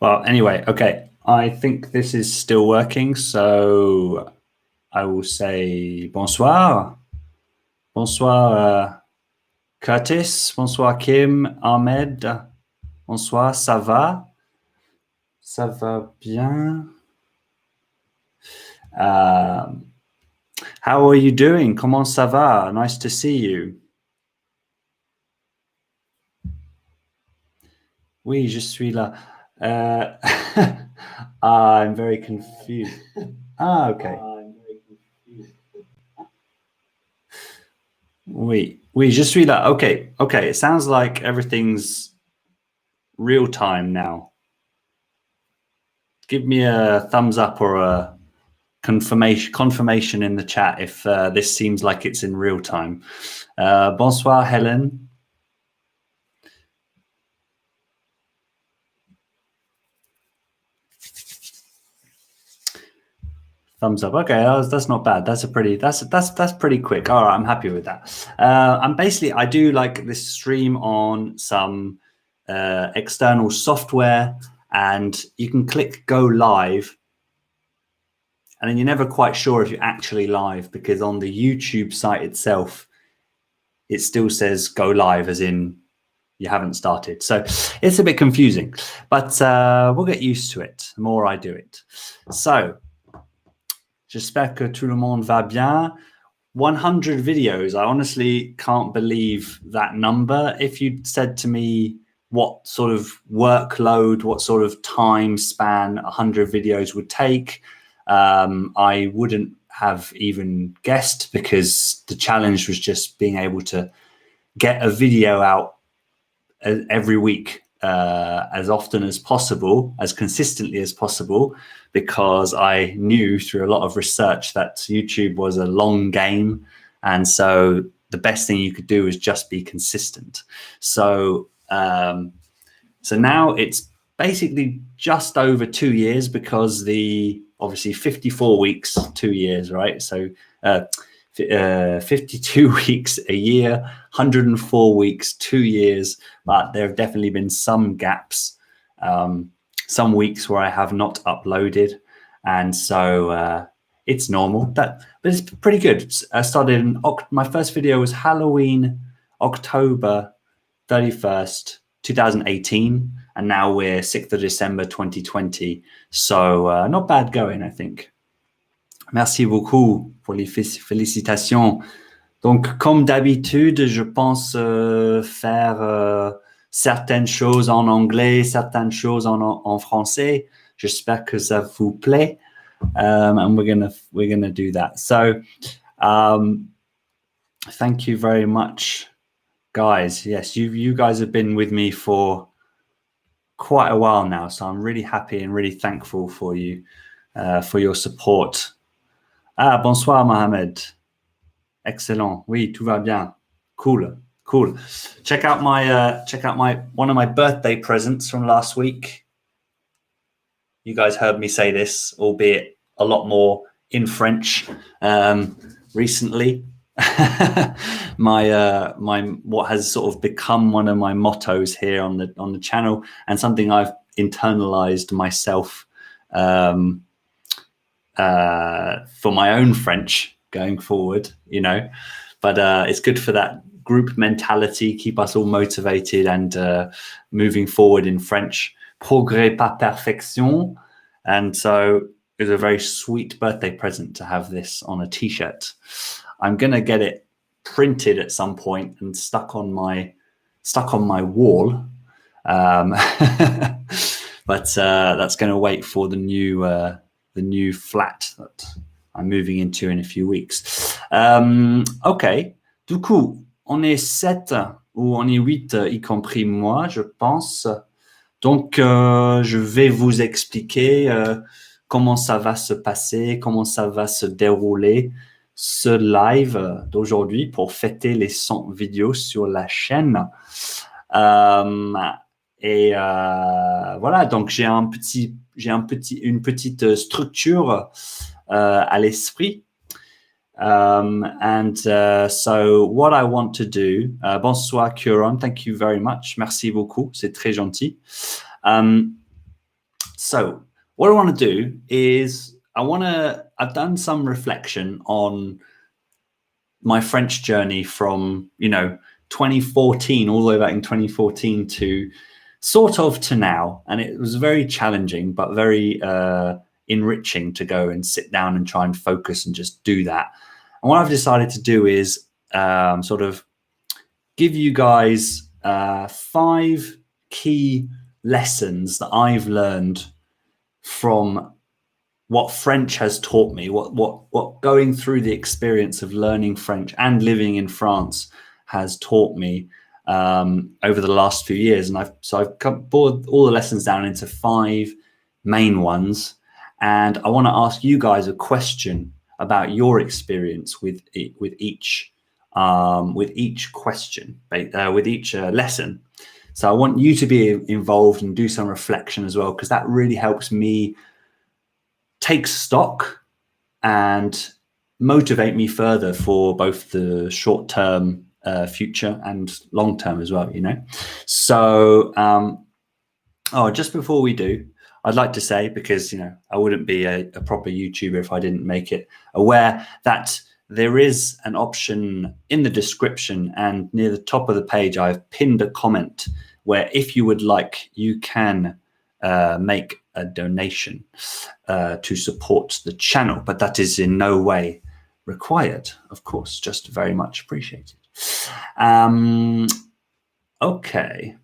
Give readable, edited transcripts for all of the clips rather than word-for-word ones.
Well, anyway, okay. I think this is still working, so I will say bonsoir. Bonsoir, Curtis. Bonsoir, Kim, Ahmed. Bonsoir, ça va? Ça va bien? How are you doing? Comment ça va? Nice to see you. Oui, je suis là. I'm very confused. Okay. Oui, je suis là. Okay. It sounds like everything's real time now. Give me a thumbs up or a confirmation in the chat if this seems like it's in real time. Bonsoir, Helen. Thumbs up. Okay, that's not bad. That's pretty quick. All right, I'm happy with that. I do like this stream on some external software, and you can click go live, and then you're never quite sure if you're actually live, because on the YouTube site itself, it still says go live as in you haven't started. So it's a bit confusing, but we'll get used to it the more I do it. So j'espère que tout le monde va bien. 100 videos. I honestly can't believe that number. If you'd said to me what sort of workload, what sort of time span 100 videos would take, I wouldn't have even guessed, because the challenge was just being able to get a video out every week, as often as possible, as consistently as possible, because I knew through a lot of research that YouTube was a long game, and so the best thing you could do is just be consistent. So so now it's basically just over 2 years, because obviously 54 weeks, 2 years, right? So 52 weeks a year, 104 weeks, 2 years, but there have definitely been some gaps, some weeks where I have not uploaded, and so it's normal. But it's pretty good. I started my first video was Halloween, October 31st, 2018, and now we're 6th of December 2020. So not bad going, I think. Merci beaucoup pour les félicitations. Donc, comme d'habitude, je pense faire certaines choses en anglais, certaines choses en français. J'espère que ça vous plaît. And we're gonna do that. So, thank you very much, guys. Yes, you guys have been with me for quite a while now, so I'm really happy and really thankful for you, for your support. Ah, bonsoir, Mohamed. Excellent. Oui, tout va bien. Cool. Check out my one of my birthday presents from last week. You guys heard me say this, albeit a lot more in French recently. my what has sort of become one of my mottos here on the channel, and something I've internalized myself for my own French going forward, you know, but it's good for that group mentality, keep us all motivated and moving forward in French. Progrès par perfection. And so it was a very sweet birthday present to have this on a t-shirt. I'm gonna get it printed at some point and stuck on my wall, but that's gonna wait for the new flat that I'm moving into in a few weeks. Ok, du coup, on est 7 ou on est 8, y compris moi, je pense. Donc, je vais vous expliquer comment ça va se passer, comment ça va se dérouler, ce live d'aujourd'hui pour fêter les 100 vidéos sur la chaîne. Et voilà, donc j'ai une petite structure à l'esprit. So what I want to do, bonsoir Curon, thank you very much, merci beaucoup, c'est très gentil. So what I want to do is I've done some reflection on my French journey from, 2014, all the way back in 2014 to sort of to now. And it was very challenging, but very enriching to go and sit down and try and focus and just do that. And what I've decided to do is sort of give you guys 5 key lessons that I've learned from what French has taught me, what going through the experience of learning French and living in France has taught me over the last few years. And I've boiled all the lessons down into 5 main ones. And I want to ask you guys a question about your experience with each question, with each lesson. So I want you to be involved and do some reflection as well, because that really helps me take stock and motivate me further for both the short-term future and long-term as well, So, just before we do, I'd like to say, because, I wouldn't be a proper YouTuber if I didn't make it aware that there is an option in the description and near the top of the page. I've pinned a comment where if you would like, you can make a donation to support the channel, but that is in no way required, of course, just very much appreciated. Okay,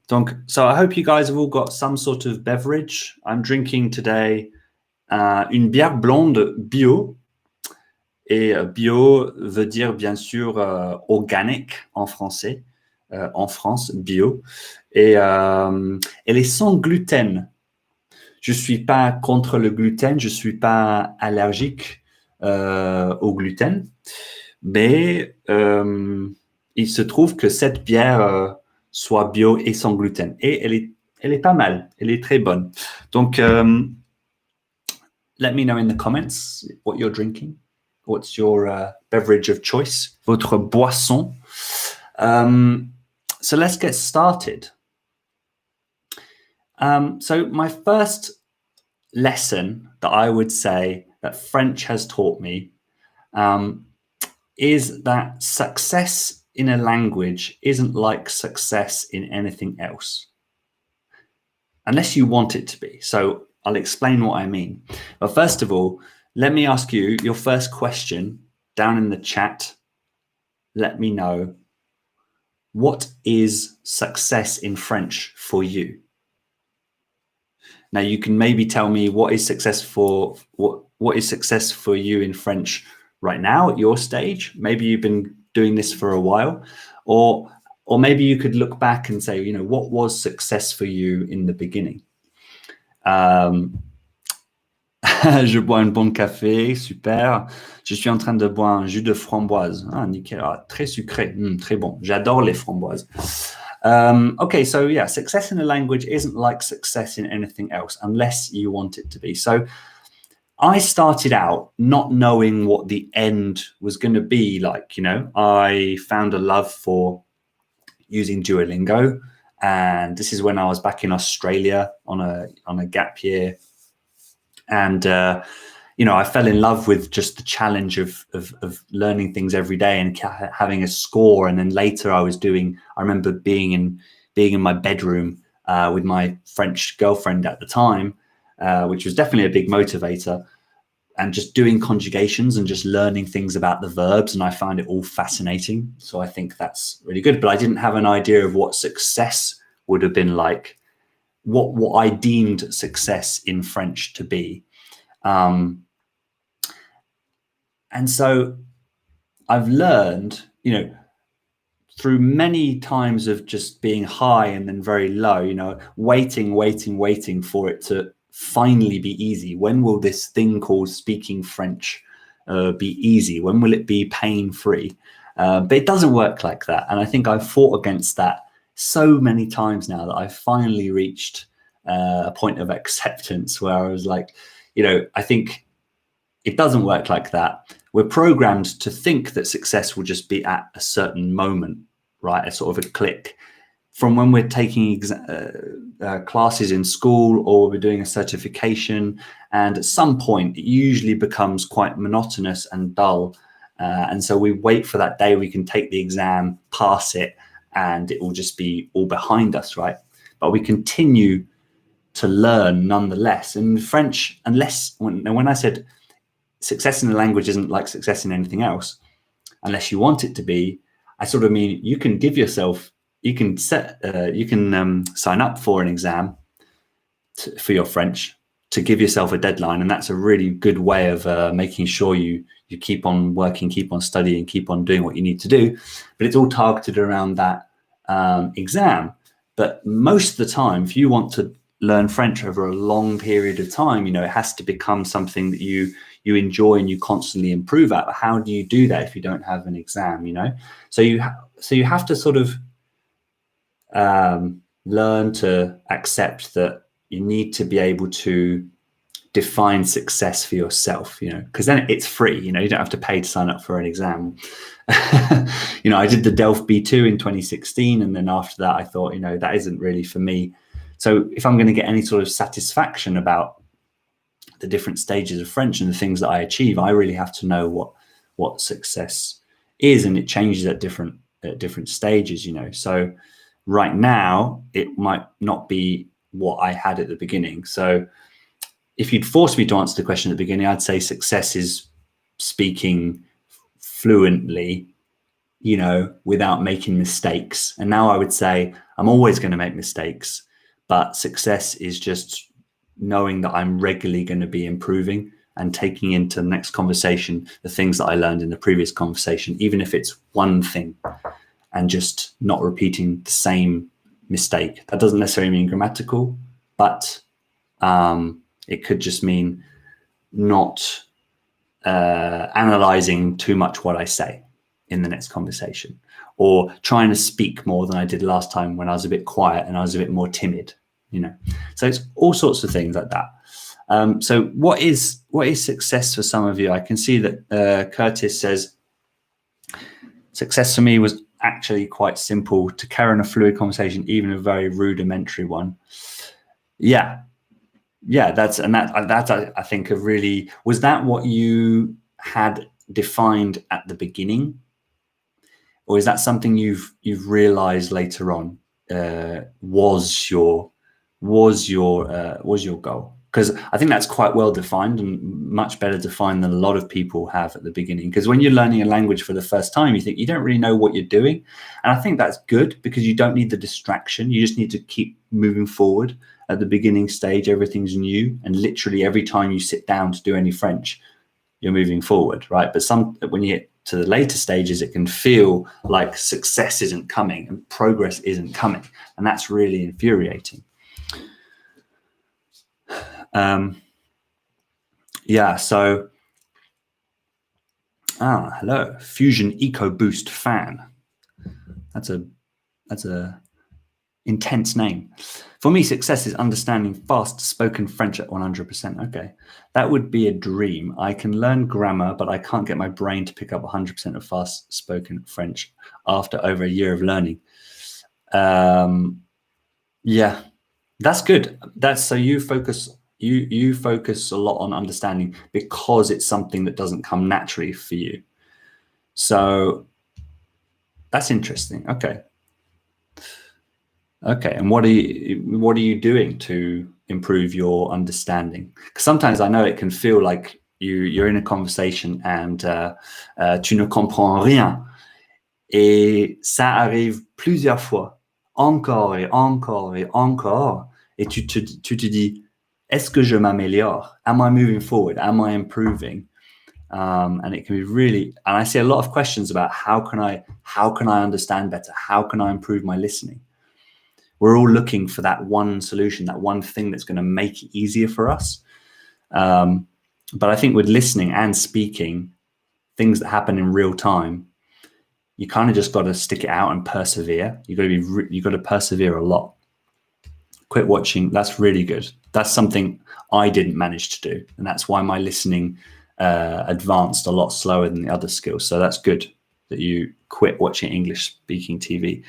so I hope you guys have all got some sort of beverage. I'm drinking today une bière blonde bio. Et bio veut dire bien sûr organique en français, en France, bio. Et elle est sans gluten. Je suis pas contre le gluten, je suis pas allergique au gluten, mais il se trouve que cette bière soit bio et sans gluten. Et elle est pas mal, elle est très bonne. Donc, let me know in the comments what you're drinking. What's your beverage of choice? Votre boisson. So let's get started. So my first lesson that I would say that French has taught me is that success in a language isn't like success in anything else, unless you want it to be. So I'll explain what I mean. But first of all, let me ask you your first question down in the chat. Let me know, what is success in French for you? Now you can maybe tell me what is success for you in French right now at your stage. Maybe you've been doing this for a while, or maybe you could look back and say, what was success for you in the beginning? Je bois un bon café, super. Je suis en train de boire un jus de framboise. Ah, nickel, très sucré, très bon. J'adore les framboises. Okay, so yeah, success in a language isn't like success in anything else, unless you want it to be. So I started out not knowing what the end was going to be like. I found a love for using Duolingo, and this is when I was back in Australia on a gap year. And, I fell in love with just the challenge of learning things every day and having a score. And then later I remember being in my bedroom with my French girlfriend at the time, which was definitely a big motivator, and just doing conjugations and just learning things about the verbs. And I found it all fascinating. So I think that's really good. But I didn't have an idea of what success would have been like, what I deemed success in French to be. And so I've learned, through many times of just being high and then very low, waiting for it to finally be easy. When will this thing called speaking French be easy? When will it be pain-free? But it doesn't work like that. And I think I've fought against that so many times now that I've finally reached a point of acceptance where I was like, I think it doesn't work like that. We're programmed to think that success will just be at a certain moment, right? A sort of a click. from when we're taking classes in school or we're doing a certification, and at some point it usually becomes quite monotonous and dull, and so we wait for that day we can take the exam, pass it, and it will just be all behind us, right? But we continue to learn nonetheless. In French, when I said success in the language isn't like success in anything else, unless you want it to be, I sort of mean you can give yourself, you can sign up for an exam for your French, to give yourself a deadline, and that's a really good way of making sure you keep on working, keep on studying, keep on doing what you need to do. But it's all targeted around that exam. But most of the time, if you want to learn French over a long period of time, you know, it has to become something that you enjoy and you constantly improve at. But how do you do that if you don't have an exam, you know? So you have to sort of learn to accept that you need to be able to define success for yourself, you know, because then it's free, you know, you don't have to pay to sign up for an exam. You know, I did the Delft B2 in 2016, and then after that I thought, you know, that isn't really for me. So if I'm going to get any sort of satisfaction about the different stages of French and the things that I achieve, I really have to know what success is, and it changes at different stages, you know. So right now it might not be what I had at the beginning. So if you'd force me to answer the question at the beginning, I'd say success is speaking fluently, you know, without making mistakes. And now I would say I'm always going to make mistakes, but success is just knowing that I'm regularly going to be improving and taking into the next conversation the things that I learned in the previous conversation, even if it's one thing, and just not repeating the same mistake. That doesn't necessarily mean grammatical, but it could just mean not analyzing too much what I say in the next conversation, or trying to speak more than I did last time when I was a bit quiet and I was a bit more timid, you know. So it's all sorts of things like that. So what is success for some of you? I can see that Curtis says, success for me was actually quite simple: to carry on a fluid conversation, even a very rudimentary one. Yeah, that's I think a really, was that what you had defined at the beginning, or is that something you've realized later on was your goal? Because I think that's quite well defined and much better defined than a lot of people have at the beginning. Because when you're learning a language for the first time, you think you don't really know what you're doing. And I think that's good, because you don't need the distraction. You just need to keep moving forward. At the beginning stage, everything's new. And literally every time you sit down to do any French, you're moving forward, right? But when you get to the later stages, it can feel like success isn't coming and progress isn't coming. And that's really infuriating. Yeah, so hello, Fusion Eco Boost fan. That's a intense name. For me, success is understanding fast spoken French at 100%. Okay, that would be a dream. I can learn grammar, but I can't get my brain to pick up 100% of fast spoken French after over a year of learning. Yeah, that's good. That's so you focus a lot on understanding because it's something that doesn't come naturally for you. So that's interesting. Okay, and what are you doing to improve your understanding? Because sometimes I know it can feel like you're in a conversation and tu ne comprends rien, et ça arrive plusieurs fois, encore et encore et encore, et tu te dis, est-ce que je m'améliore? Am I moving forward? Am I improving? And it can be really, and I see a lot of questions about how can I understand better? How can I improve my listening? We're all looking for that one solution, that one thing that's going to make it easier for us. But I think with listening and speaking, things that happen in real time, you kind of just got to stick it out and persevere. You got to persevere a lot. Quit watching. That's really good. That's something I didn't manage to do, and that's why my listening advanced a lot slower than the other skills. So that's good that you quit watching English speaking TV.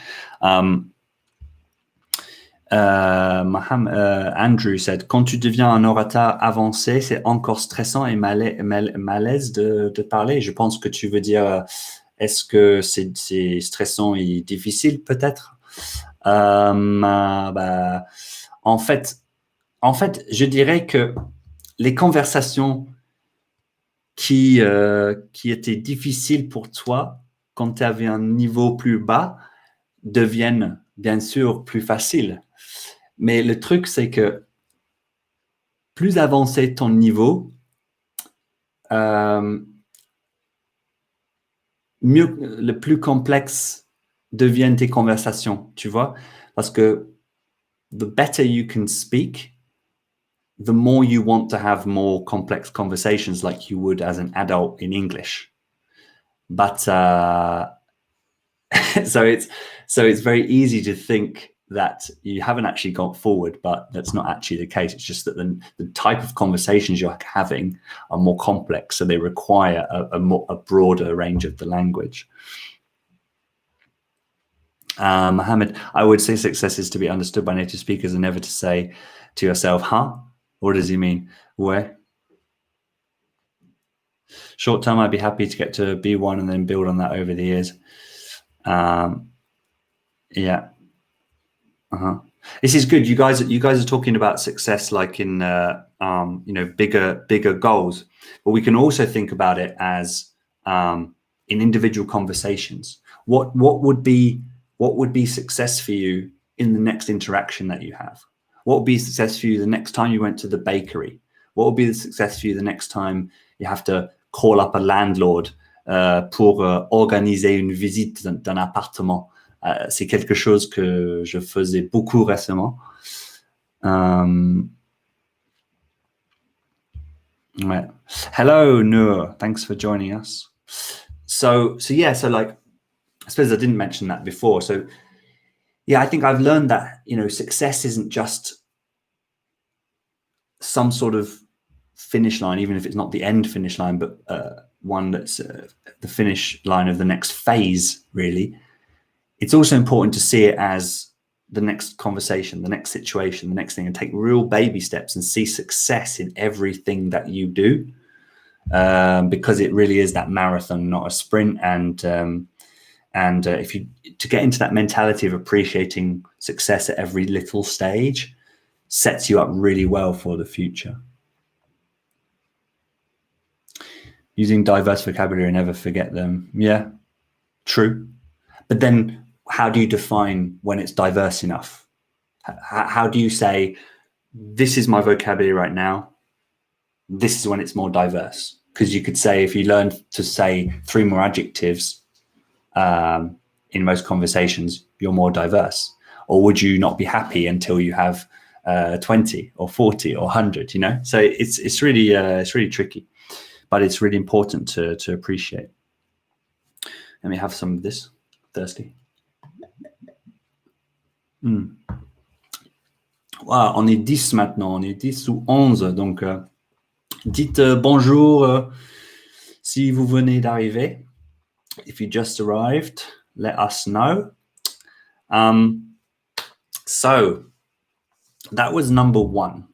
Andrew said, quand tu deviens un orateur avancé, c'est encore stressant et malaise de parler. Je pense que tu veux dire, est-ce que c'est stressant et difficile peut-être? Bah, en fait, je dirais que les conversations qui étaient difficiles pour toi quand tu avais un niveau plus bas deviennent bien sûr plus faciles. Mais le truc, c'est que plus avancé ton niveau, mieux, le plus complexe deviennent tes conversations, tu vois? Parce que the better you can speak, the more you want to have more complex conversations like you would as an adult in English. But so it's very easy to think that you haven't actually gone forward, but that's not actually the case. It's just that the type of conversations you're having are more complex, so they require a broader range of the language. Mohammed, I would say success is to be understood by native speakers and never to say to yourself, huh? What does he mean? Where? Short term, I'd be happy to get to B1 and then build on that over the years. Yeah. This is good. You guys are talking about success like in bigger goals, but we can also think about it as in individual conversations. What would be success for you in the next interaction that you have? What would be success for you the next time you went to the bakery? What would be the success for you the next time you have to call up a landlord pour organiser une visite d'un appartement? C'est quelque chose que je faisais beaucoup récemment. Ouais. Hello, Noor. Thanks for joining us. So like, I suppose I didn't mention that before. So yeah, I think I've learned that, success isn't just some sort of finish line, even if it's not the end finish line, but one that's the finish line of the next phase, really. It's also important to see it as the next conversation, the next situation, the next thing, and take real baby steps and see success in everything that you do, because it really is that marathon, not a sprint. And if you to get into that mentality of appreciating success at every little stage, sets you up really well for the future. Using diverse vocabulary and never forget them. Yeah, true. But then how do you define when it's diverse enough? How do you say, this is my vocabulary right now, this is when it's more diverse? Because you could say, if you learn to say 3 more adjectives in most conversations, you're more diverse. Or would you not be happy until you have 20 or 40 or 100, So it's really tricky, but it's really important to appreciate. Let me have some of this. Thirsty. Voilà, on est 10 maintenant, on est 10 ou 11, donc dites bonjour si vous venez d'arriver. If you just arrived, let us know. So that was number 1.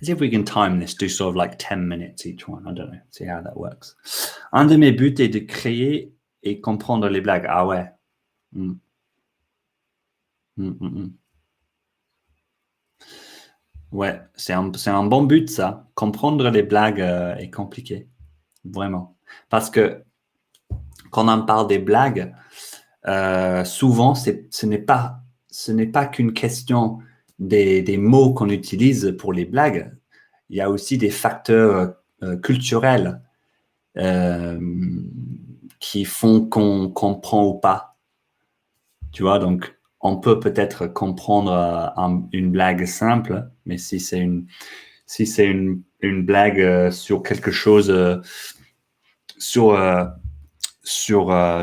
Let's see if we can time this, do sort of like 10 minutes each one. I don't know, see how that works. Un de mes buts est de créer et comprendre les blagues. Ah ouais. Ouais, c'est un bon but, ça. Comprendre les blagues est compliqué, vraiment. Parce que quand on parle des blagues, souvent, ce n'est pas qu'une question des mots qu'on utilise pour les blagues. Il y a aussi des facteurs culturels qui font qu'on comprend ou pas. Tu vois, donc on peut peut-être comprendre une blague simple, mais si c'est une blague sur quelque chose, je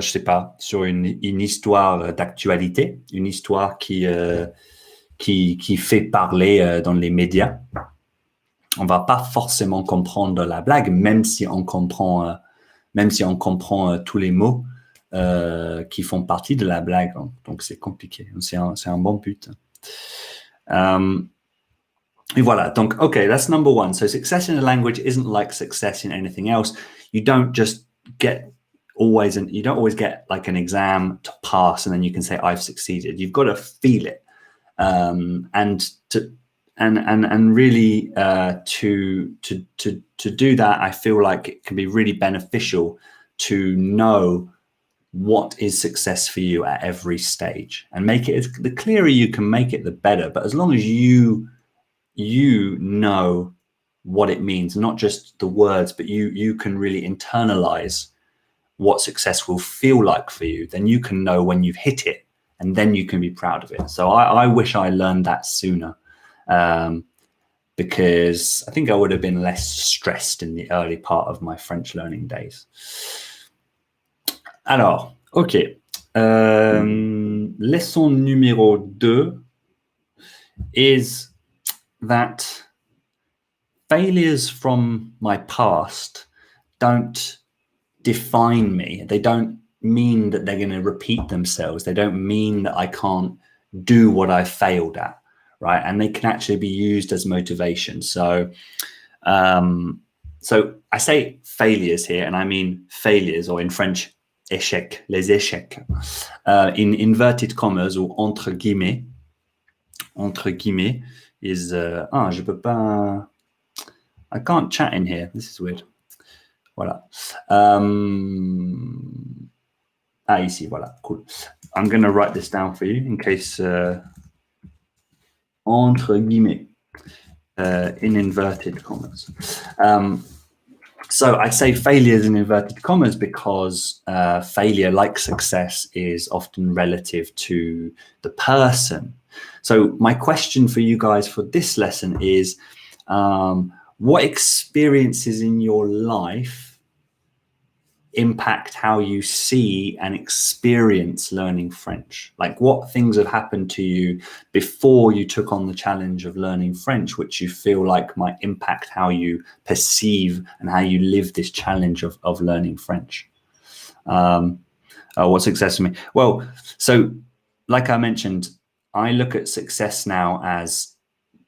sais pas, sur une histoire d'actualité, une histoire qui fait parler dans les médias, on va pas forcément comprendre la blague, même si on comprend tous les mots qui font partie de la blague. Donc c'est compliqué. C'est un bon but. Et voilà. Donc, okay, that's number one. So success in a language isn't like success in anything else. You don't just get you don't always get like an exam to pass and then you can say I've succeeded. You've got to feel it. And really to do that, I feel like it can be really beneficial to know what is success for you at every stage, and make it the clearer you can make it, the better. But as long as you know what it means, not just the words, but you can really internalize what success will feel like for you, then you can know when you've hit it, and then you can be proud of it. So I wish I learned that sooner, because I think I would have been less stressed in the early part of my French learning days. Alors, ok. Leçon numéro 2 is that failures from my past don't define me. They don't mean that they're going to repeat themselves. They don't mean that I can't do what I failed at, right? And they can actually be used as motivation. So I say failures here, and I mean failures, or in French, échec, les échecs, in inverted commas, or entre guillemets. Entre guillemets is je peux pas, I can't chat in here. This is weird. Voilà. Ici, voilà, cool. I'm going to write this down for you in case, entre guillemets, in inverted commas. So I say failures in inverted commas because failure, like success, is often relative to the person. So my question for you guys for this lesson is, what experiences in your life impact how you see and experience learning French? Like, what things have happened to you before you took on the challenge of learning French, which you feel like might impact how you perceive and how you live this challenge of learning French? What success for me? Well, so like I mentioned, I look at success now as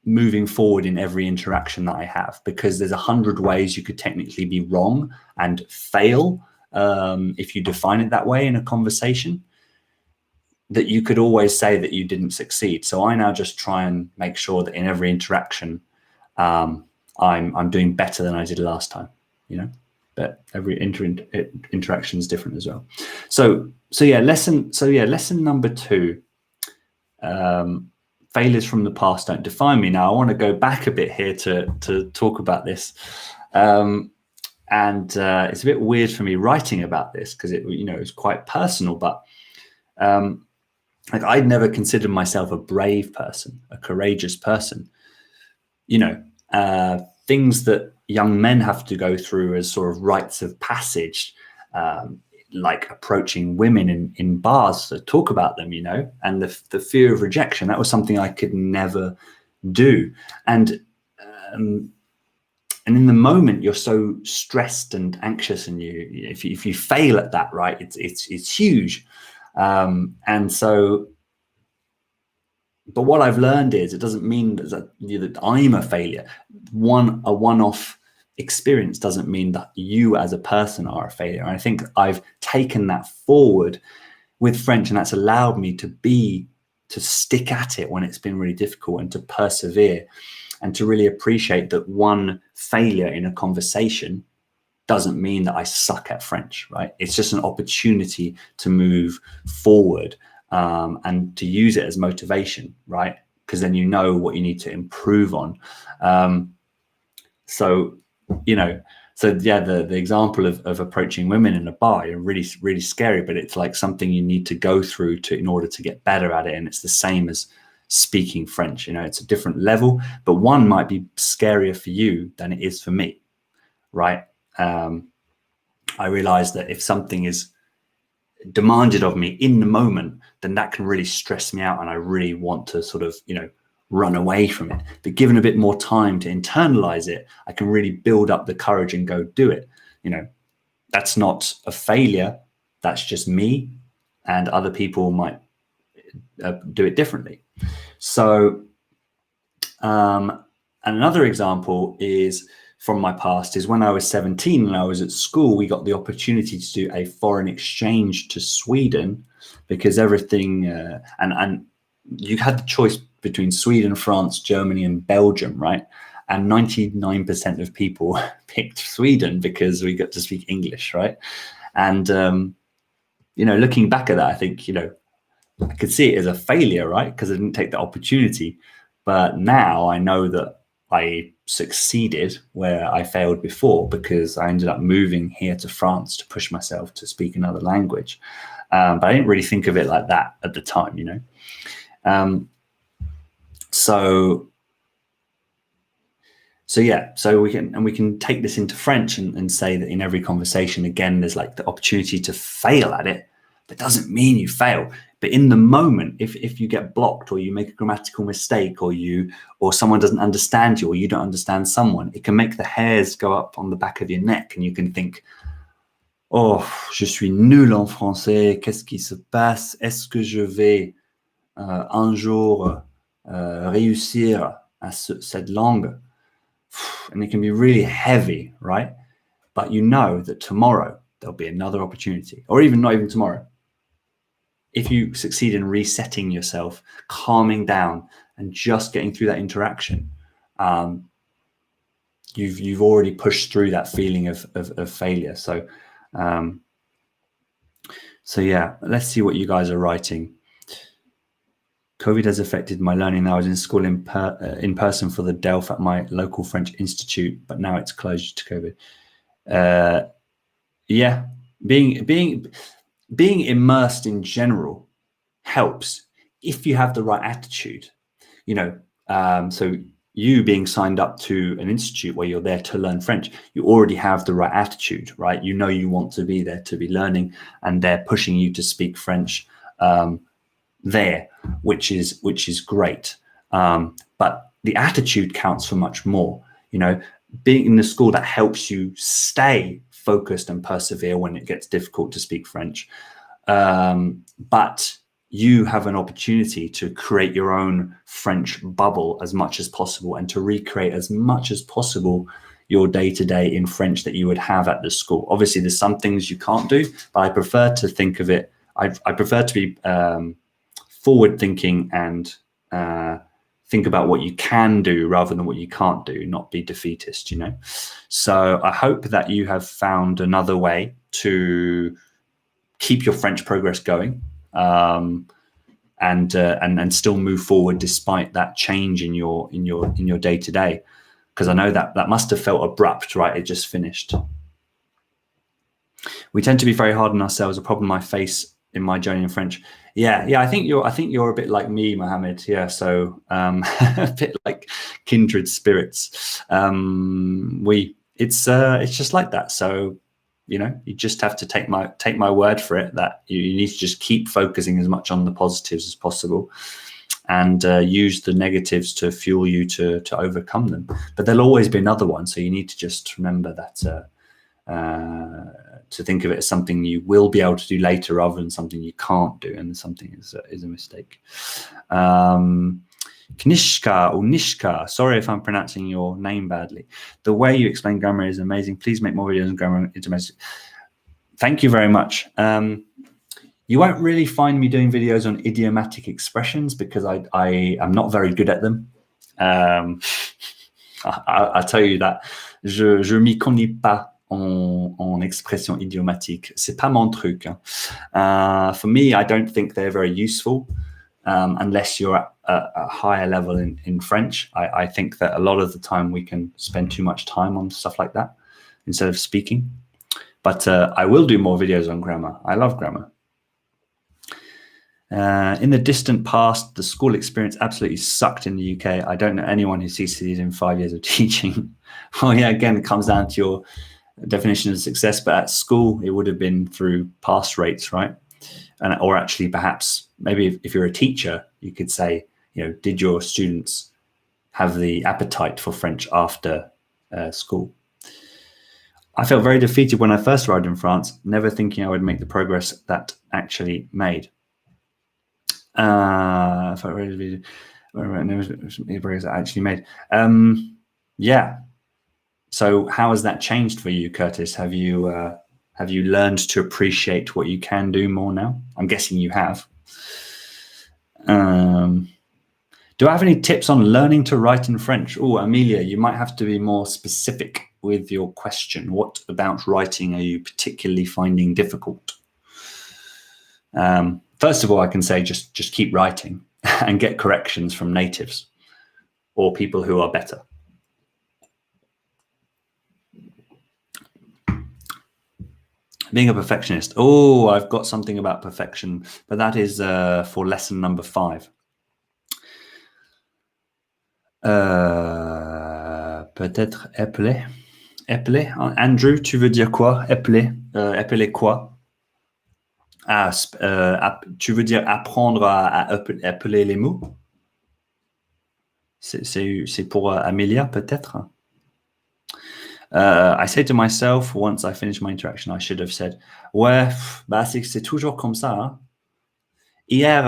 moving forward in every interaction that I have, because there's 100 ways you could technically be wrong and fail, if you define it that way in a conversation, that you could always say that you didn't succeed. So I now just try and make sure that in every interaction, I'm doing better than I did last time, you know. But every interaction is different as well. So lesson number 2. Failures from the past don't define me. Now, I want to go back a bit here to talk about this. And it's a bit weird for me writing about this because it's quite personal, but like, I'd never considered myself a brave person, a courageous person. Things that young men have to go through as sort of rites of passage, like approaching women in bars to talk about them, and the fear of rejection. That was something I could never do. And in the moment, you're so stressed and anxious, and if you fail at that, right, it's huge. And so, but what I've learned is, it doesn't mean that I'm a failure. A one-off experience doesn't mean that you as a person are a failure. And I think I've taken that forward with French, and that's allowed me to stick at it when it's been really difficult, and to persevere, and to really appreciate that one failure in a conversation doesn't mean that I suck at French, right? It's just an opportunity to move forward, and to use it as motivation, right? Because then you know what you need to improve on. The example of approaching women in a bar, really, really scary, but it's like something you need to go through in order to get better at it. And it's the same as speaking French. It's a different level, but one might be scarier for you than it is for me, right? I realize that if something is demanded of me in the moment, then that can really stress me out, and I really want to sort of, run away from it. But given a bit more time to internalize it, I can really build up the courage and go do it. That's not a failure. That's just me, and other people might do it differently. So, and another example is from my past is when I was 17 and I was at school, we got the opportunity to do a foreign exchange to Sweden because everything, and you had the choice between Sweden, France, Germany, and Belgium, right? And 99% of people picked Sweden because we got to speak English, right? And, you know, looking back at that, I think, you know, I could see it as a failure, right? Because I didn't take the opportunity. But now I know that I succeeded where I failed before because I ended up moving here to France to push myself to speak another language. But I didn't really think of it like that at the time, you know? So yeah, so we can take this into French and say that in every conversation, again, there's like the opportunity to fail at it, but doesn't mean you fail. But in the moment, if you get blocked or you make a grammatical mistake or someone doesn't understand you or you don't understand someone, it can make the hairs go up on the back of your neck and you can think, oh, je suis nul en français, qu'est-ce qui se passe? Est-ce que je vais un jour réussir à cette langue? And it can be really heavy, right? But you know that tomorrow there'll be another opportunity, or even not even tomorrow. If you succeed in resetting yourself, calming down, and just getting through that interaction, you've already pushed through that feeling of failure. So, so yeah, let's see what you guys are writing. COVID has affected my learning. I was in school in person for the DELF at my local French institute, but now it's closed to COVID. Yeah, being immersed in general helps if you have the right attitude. You know, so you being signed up to an institute where you're there to learn French, you already have the right attitude, right? You know you want to be there to be learning, and they're pushing you to speak French. There, which is great, but the attitude counts for much more. You know, being in the school that helps you stay focused and persevere when it gets difficult to speak French, but you have an opportunity to create your own French bubble as much as possible and to recreate as much as possible your day-to-day in French that you would have at the school. Obviously there's some things you can't do, but I prefer to think of it, I prefer to be forward thinking and think about what you can do rather than what you can't do, not be defeatist, you know. So I hope that you have found another way to keep your French progress going, and still move forward despite that change in your day to day, because I know that must have felt abrupt, right? It just finished. We tend to be very hard on ourselves, a problem I face in my journey in French. Yeah, I think you're a bit like me, Mohammed. Yeah, so a bit like kindred spirits. It's just like that. So, you know, you just have to take my word for it that you need to just keep focusing as much on the positives as possible, and use the negatives to fuel you to overcome them. But there'll always be another one. So you need to just remember that. To think of it as something you will be able to do later rather than something you can't do, and something is a mistake. Knishka or Nishka, sorry if I'm pronouncing your name badly. The way you explain grammar is amazing. Please make more videos on grammar. It's amazing. Thank you very much. You won't really find me doing videos on idiomatic expressions because I'm not very good at them. I'll tell you that. Je m'y connais pas en expression idiomatique. C'est pas mon truc. For me, I don't think they're very useful unless you're at a higher level in French. I think that a lot of the time we can spend too much time on stuff like that instead of speaking. But I will do more videos on grammar. I love grammar. In the distant past, the school experience absolutely sucked in the UK. I don't know anyone who succeeded in 5 years of teaching. Well, yeah, again, it comes down to your definition of success, but at school, it would have been through pass rates, right? Or actually, perhaps, maybe if you're a teacher, you could say, you know, did your students have the appetite for French after school? I felt very defeated when I first arrived in France, never thinking I would make the progress that actually made. I felt very defeated. actually made. Yeah. So how has that changed for you, Curtis? Have you learned to appreciate what you can do more now? I'm guessing you have. Do I have any tips on learning to write in French? Oh, Amelia, you might have to be more specific with your question. What about writing are you particularly finding difficult? First of all, I can say just keep writing and get corrections from natives or people who are better. Being a perfectionist. Oh, I've got something about perfection, but that is for lesson number 5. Peut-être épeler. Épeler. Andrew, tu veux dire quoi? Épeler. Épeler quoi? Tu veux dire apprendre à épeler les mots? C'est pour Amelia, peut-être? I say to myself, once I finish my interaction, I should have said, ouais, bah c'est toujours comme ça. Hein. Hier,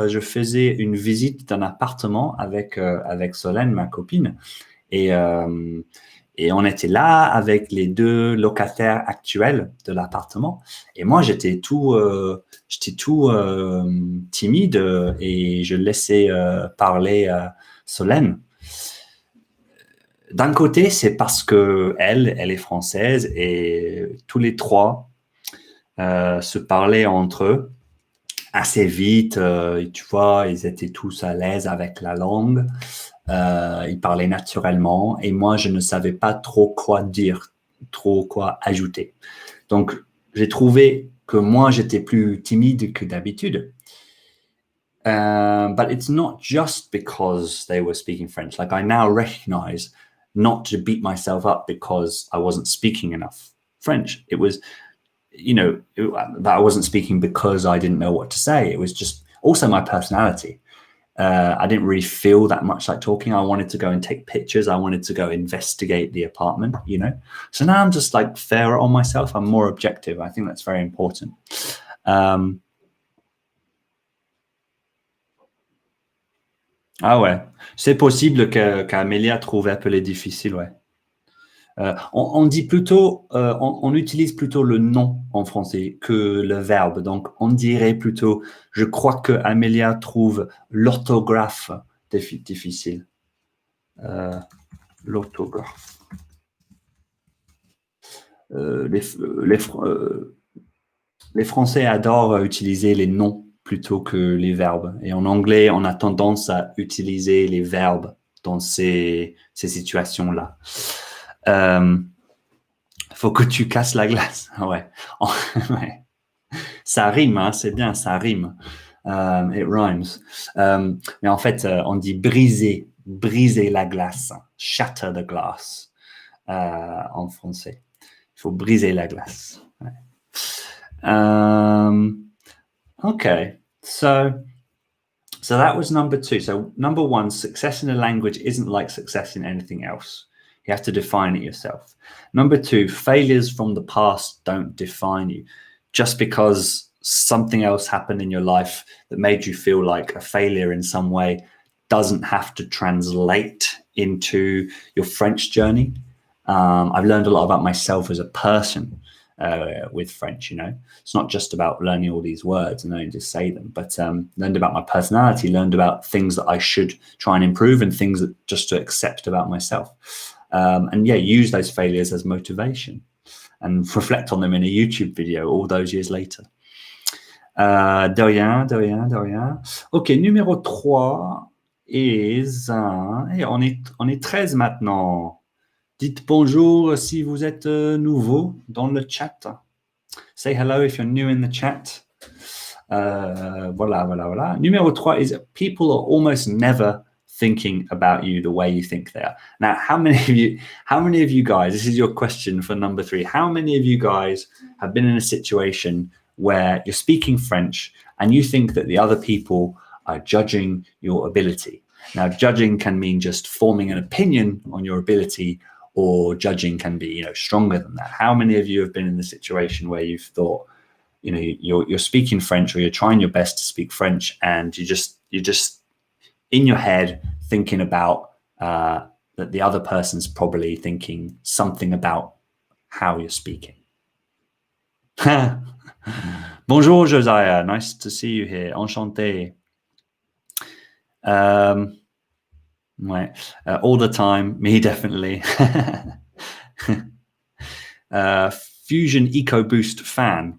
je faisais une visite d'un appartement avec Solène, ma copine, et on était là avec les 2 locataires actuels de l'appartement. Et moi, j'étais tout timide et je laissais parler Solène. D'un côté, c'est parce que elle est française et tous les 3 se parlaient entre eux assez vite. Tu vois, ils étaient tous à l'aise avec la langue. Ils parlaient naturellement et moi, je ne savais pas trop quoi dire, trop quoi ajouter. Donc, j'ai trouvé que moi, j'étais plus timide que d'habitude. But it's not just because they were speaking French. Like I now recognize not to beat myself up because I wasn't speaking enough French. It was, that I wasn't speaking because I didn't know what to say. It was just also my personality. I didn't really feel that much like talking. I wanted to go and take pictures. I wanted to go investigate the apartment, So now I'm just like fairer on myself. I'm more objective. I think that's very important. Ah ouais, c'est possible qu'Amélia trouve appeler difficile, ouais. On dit plutôt, on utilise plutôt le nom en français que le verbe. Donc, on dirait plutôt, je crois que Amélia trouve l'orthographe difficile. L'orthographe. Les Français adorent utiliser les noms plutôt que les verbes. Et en anglais, on a tendance à utiliser les verbes dans ces situations-là. Faut que tu casses la glace. Ouais. Ouais. Ça rime, hein, c'est bien, ça rime. It rhymes. Mais en fait, on dit briser la glace. Shatter the glass en français. Il faut briser la glace. Ouais. Okay, so that was number 2. So number 1, success in a language isn't like success in anything else. You have to define it yourself. Number 2, failures from the past don't define you. Just because something else happened in your life that made you feel like a failure in some way doesn't have to translate into your French journey. I've learned a lot about myself as a person with French, It's not just about learning all these words and learning to say them, but learned about my personality, learned about things that I should try and improve and things that just to accept about myself. And use those failures as motivation and reflect on them in a YouTube video all those years later. De rien. Ok, numéro 3 is... on est 13 maintenant. Dites bonjour si vous êtes nouveau dans le chat. Say hello if you're new in the chat. Voilà. Numéro 3 is people are almost never thinking about you the way you think they are. Now, how many of you guys, this is your question for number 3, how many of you guys have been in a situation where you're speaking French and you think that the other people are judging your ability? Now, judging can mean just forming an opinion on your ability, or judging can be, stronger than that. How many of you have been in the situation where you've thought, you're speaking French or you're trying your best to speak French and you just in your head thinking about that the other person's probably thinking something about how you're speaking. Bonjour, Josiah. Nice to see you here. Enchanté. Ouais. All the time. Me, definitely. Fusion EcoBoost fan.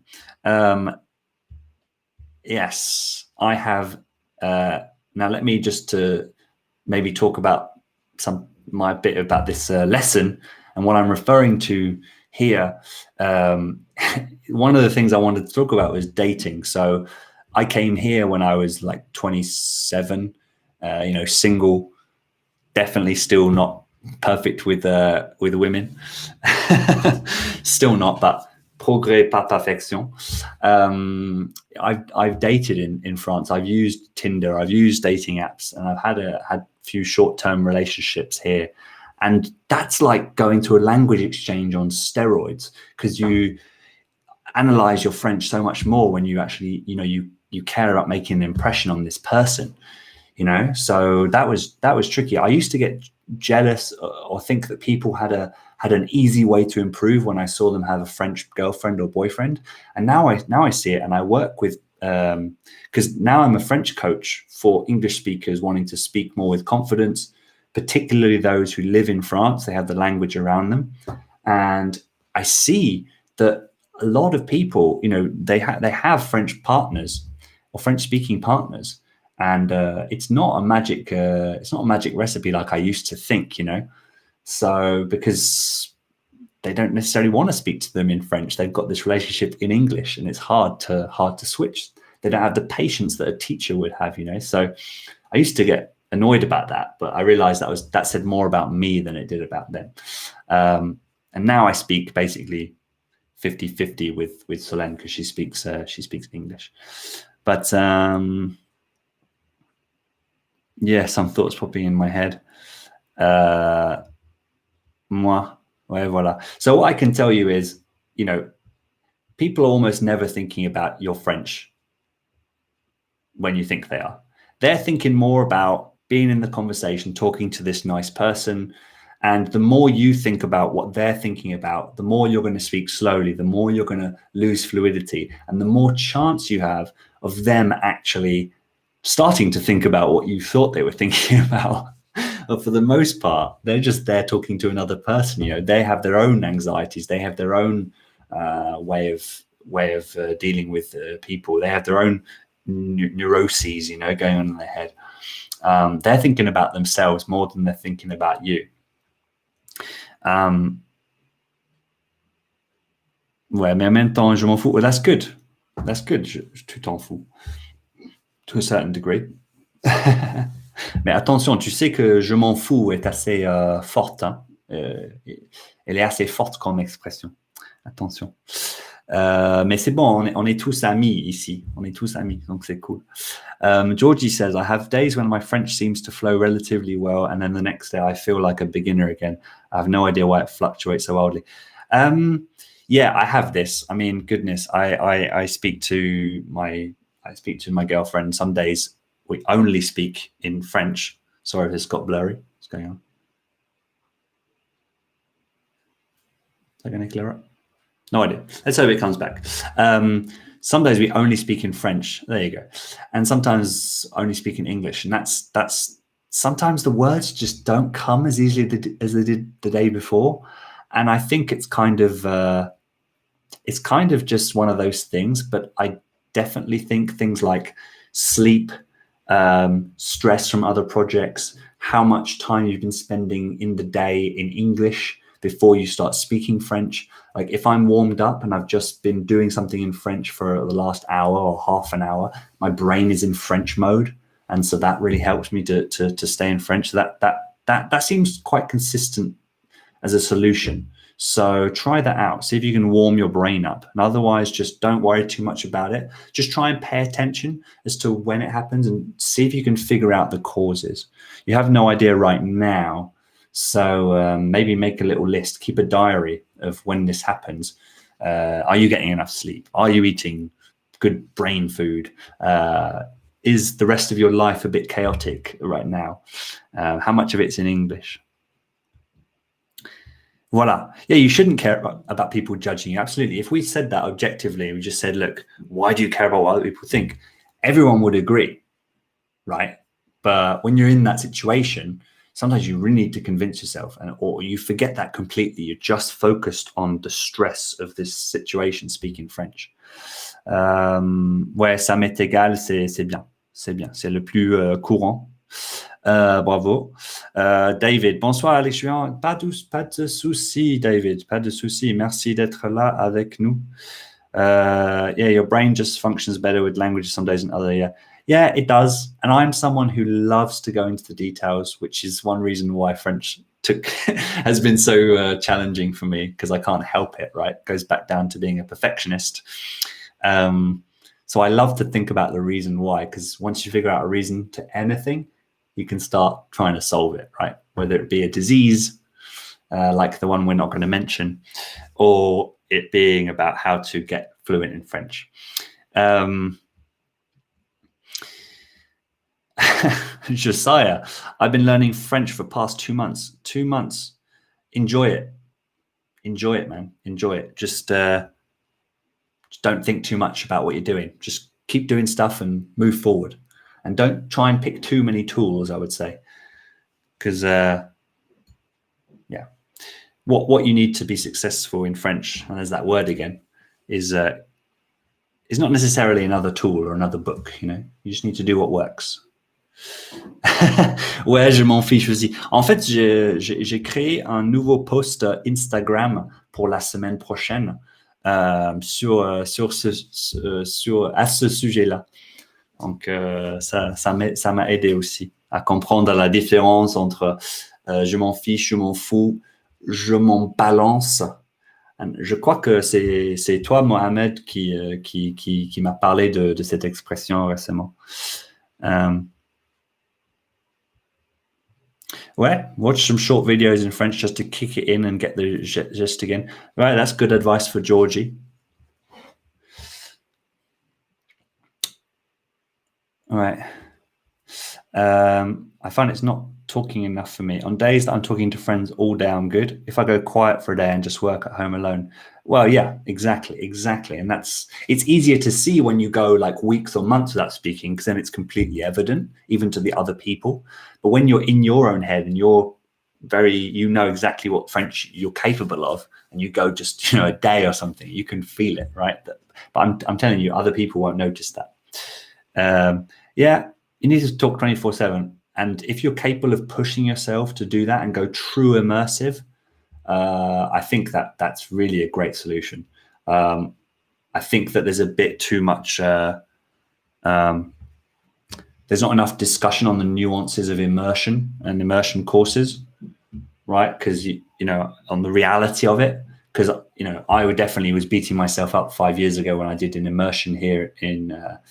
Yes, I have. Now, let me just maybe talk about my bit about this lesson and what I'm referring to here. One of the things I wanted to talk about was dating. So I came here when I was like 27, single, definitely still not perfect with women. Still not, but progrès pas perfection. I've dated in France. I've used Tinder. I've used dating apps, and I've had a few short-term relationships here. And that's like going to a language exchange on steroids, because you analyze your French so much more when you actually, you care about making an impression on this person, So that was tricky. I used to get jealous or think that people had an easy way to improve when I saw them have a French girlfriend or boyfriend. And now I see it, and I work with, because now I'm a French coach for English speakers wanting to speak more with confidence, particularly those who live in France. They have the language around them. And I see that a lot of people, they have French partners or French speaking partners. And it's not a magic recipe like I used to think, So because they don't necessarily want to speak to them in French, they've got this relationship in English, and it's hard to switch. They don't have the patience that a teacher would have, So I used to get annoyed about that, but I realized that said more about me than it did about them. And now I speak basically 50-50 with Solène, because she speaks English. But yeah, some thoughts popping in my head. Moi, ouais, voilà. So what I can tell you is, people are almost never thinking about your French when you think they are. They're thinking more about being in the conversation, talking to this nice person. And the more you think about what they're thinking about, the more you're going to speak slowly, the more you're going to lose fluidity, and the more chance you have of them actually starting to think about what you thought they were thinking about. But for the most part, they're just there talking to another person. They have their own anxieties. They have their own way of dealing with people. They have their own neuroses, going on in their head. They're thinking about themselves more than they're thinking about you. Ouais, mais en même temps, je m'en fous. Well, that's good. That's good. Tu t'en fous. To a certain degree. Mais attention, tu sais que je m'en fous est assez forte. Hein? Elle est assez forte comme expression. Attention. Mais c'est bon, on est tous amis ici. On est tous amis, donc c'est cool. Georgie says, I have days when my French seems to flow relatively well, and then the next day I feel like a beginner again. I have no idea why it fluctuates so wildly. Yeah, I have this. I mean, goodness, I speak to my girlfriend. Some days we only speak in French. Sorry if this got blurry. What's going on? Is that going to clear up? No idea. Let's hope it comes back. Some days we only speak in French. There you go. And sometimes only speak in English. And that's sometimes the words just don't come as easily as they did the day before. And I think it's kind of just one of those things. But I definitely think things like sleep, stress from other projects, how much time you've been spending in the day in English before you start speaking French. Like if I'm warmed up and I've just been doing something in French for the last hour or half an hour, my brain is in French mode. And so that really helps me to stay in French. So that seems quite consistent as a solution. So try that out. See if you can warm your brain up. And otherwise, just don't worry too much about it. Just try and pay attention as to when it happens and see if you can figure out the causes. You have no idea right now. So maybe make a little list, keep a diary of when this happens. Are you getting enough sleep? Are you eating good brain food? is the rest of your life a bit chaotic right now? How much of it's in English? Voila. Yeah, you shouldn't care about people judging you. Absolutely. If we said that objectively, we just said, look, why do you care about what other people think? Everyone would agree, right? But when you're in that situation, sometimes you really need to convince yourself, or you forget that completely. You're just focused on the stress of this situation, speaking French. Ouais, ça m'est égal, c'est bien. C'est bien. C'est le plus courant. Bravo. David, bonsoir Alex. Pas de souci, David. Pas de souci. Merci d'être là avec nous. Yeah, your brain just functions better with languages some days than other. Yeah, it does. And I'm someone who loves to go into the details, which is one reason why French has been so challenging for me, because I can't help it, right? It goes back down to being a perfectionist. So I love to think about the reason why, because once you figure out a reason to anything, you can start trying to solve it, right? Whether it be a disease, like the one we're not going to mention, or it being about how to get fluent in French. Josiah, I've been learning French for the past 2 months. 2 months. Enjoy it. Enjoy it, man. Enjoy it. Just don't think too much about what you're doing. Just keep doing stuff and move forward. And don't try and pick too many tools, I would say. Because, yeah, what you need to be successful in French, and there's that word again, is not necessarily another tool or another book, you know. You just need to do what works. Ouais, je m'en fiche aussi. En fait, j'ai créé un nouveau post Instagram pour la semaine prochaine à ce sujet-là. Donc, ça m'a aidé aussi à comprendre la différence entre je m'en fiche, je m'en fous, je m'en balance. Je crois que c'est toi, Mohamed, qui m'a parlé de cette expression récemment. Ouais, watch some short videos in French just to kick it in and get the gist again. Right, that's good advice for Georgie. All right. I find it's not talking enough for me. On days that I'm talking to friends all day, I'm good. If I go quiet for a day and just work at home alone, well, yeah, exactly. And it's easier to see when you go like weeks or months without speaking, because then it's completely evident, even to the other people. But when you're in your own head and you know exactly what French you're capable of, and you go just, a day or something, you can feel it, right? But I'm telling you, other people won't notice that. Yeah, you need to talk 24/7. And if you're capable of pushing yourself to do that and go true immersive, I think that's really a great solution. I think that there's a bit too much, there's not enough discussion on the nuances of immersion and immersion courses, right? Because, on the reality of it, because, I definitely was beating myself up 5 years ago when I did an immersion here in a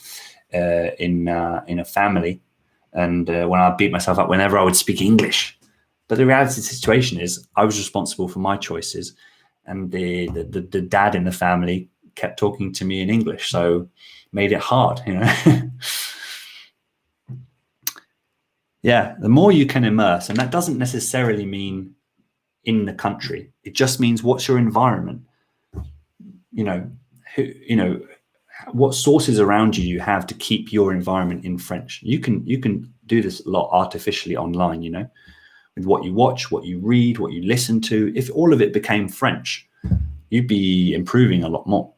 family. And when I beat myself up whenever I would speak English. But the reality of the situation is I was responsible for my choices, and the dad in the family kept talking to me in English, so made it hard, Yeah, the more you can immerse, and that doesn't necessarily mean in the country. It just means what's your environment. What sources around you have to keep your environment in French. You can do this a lot artificially online, with what you watch, what you read, what you listen to. If all of it became French, you'd be improving a lot more.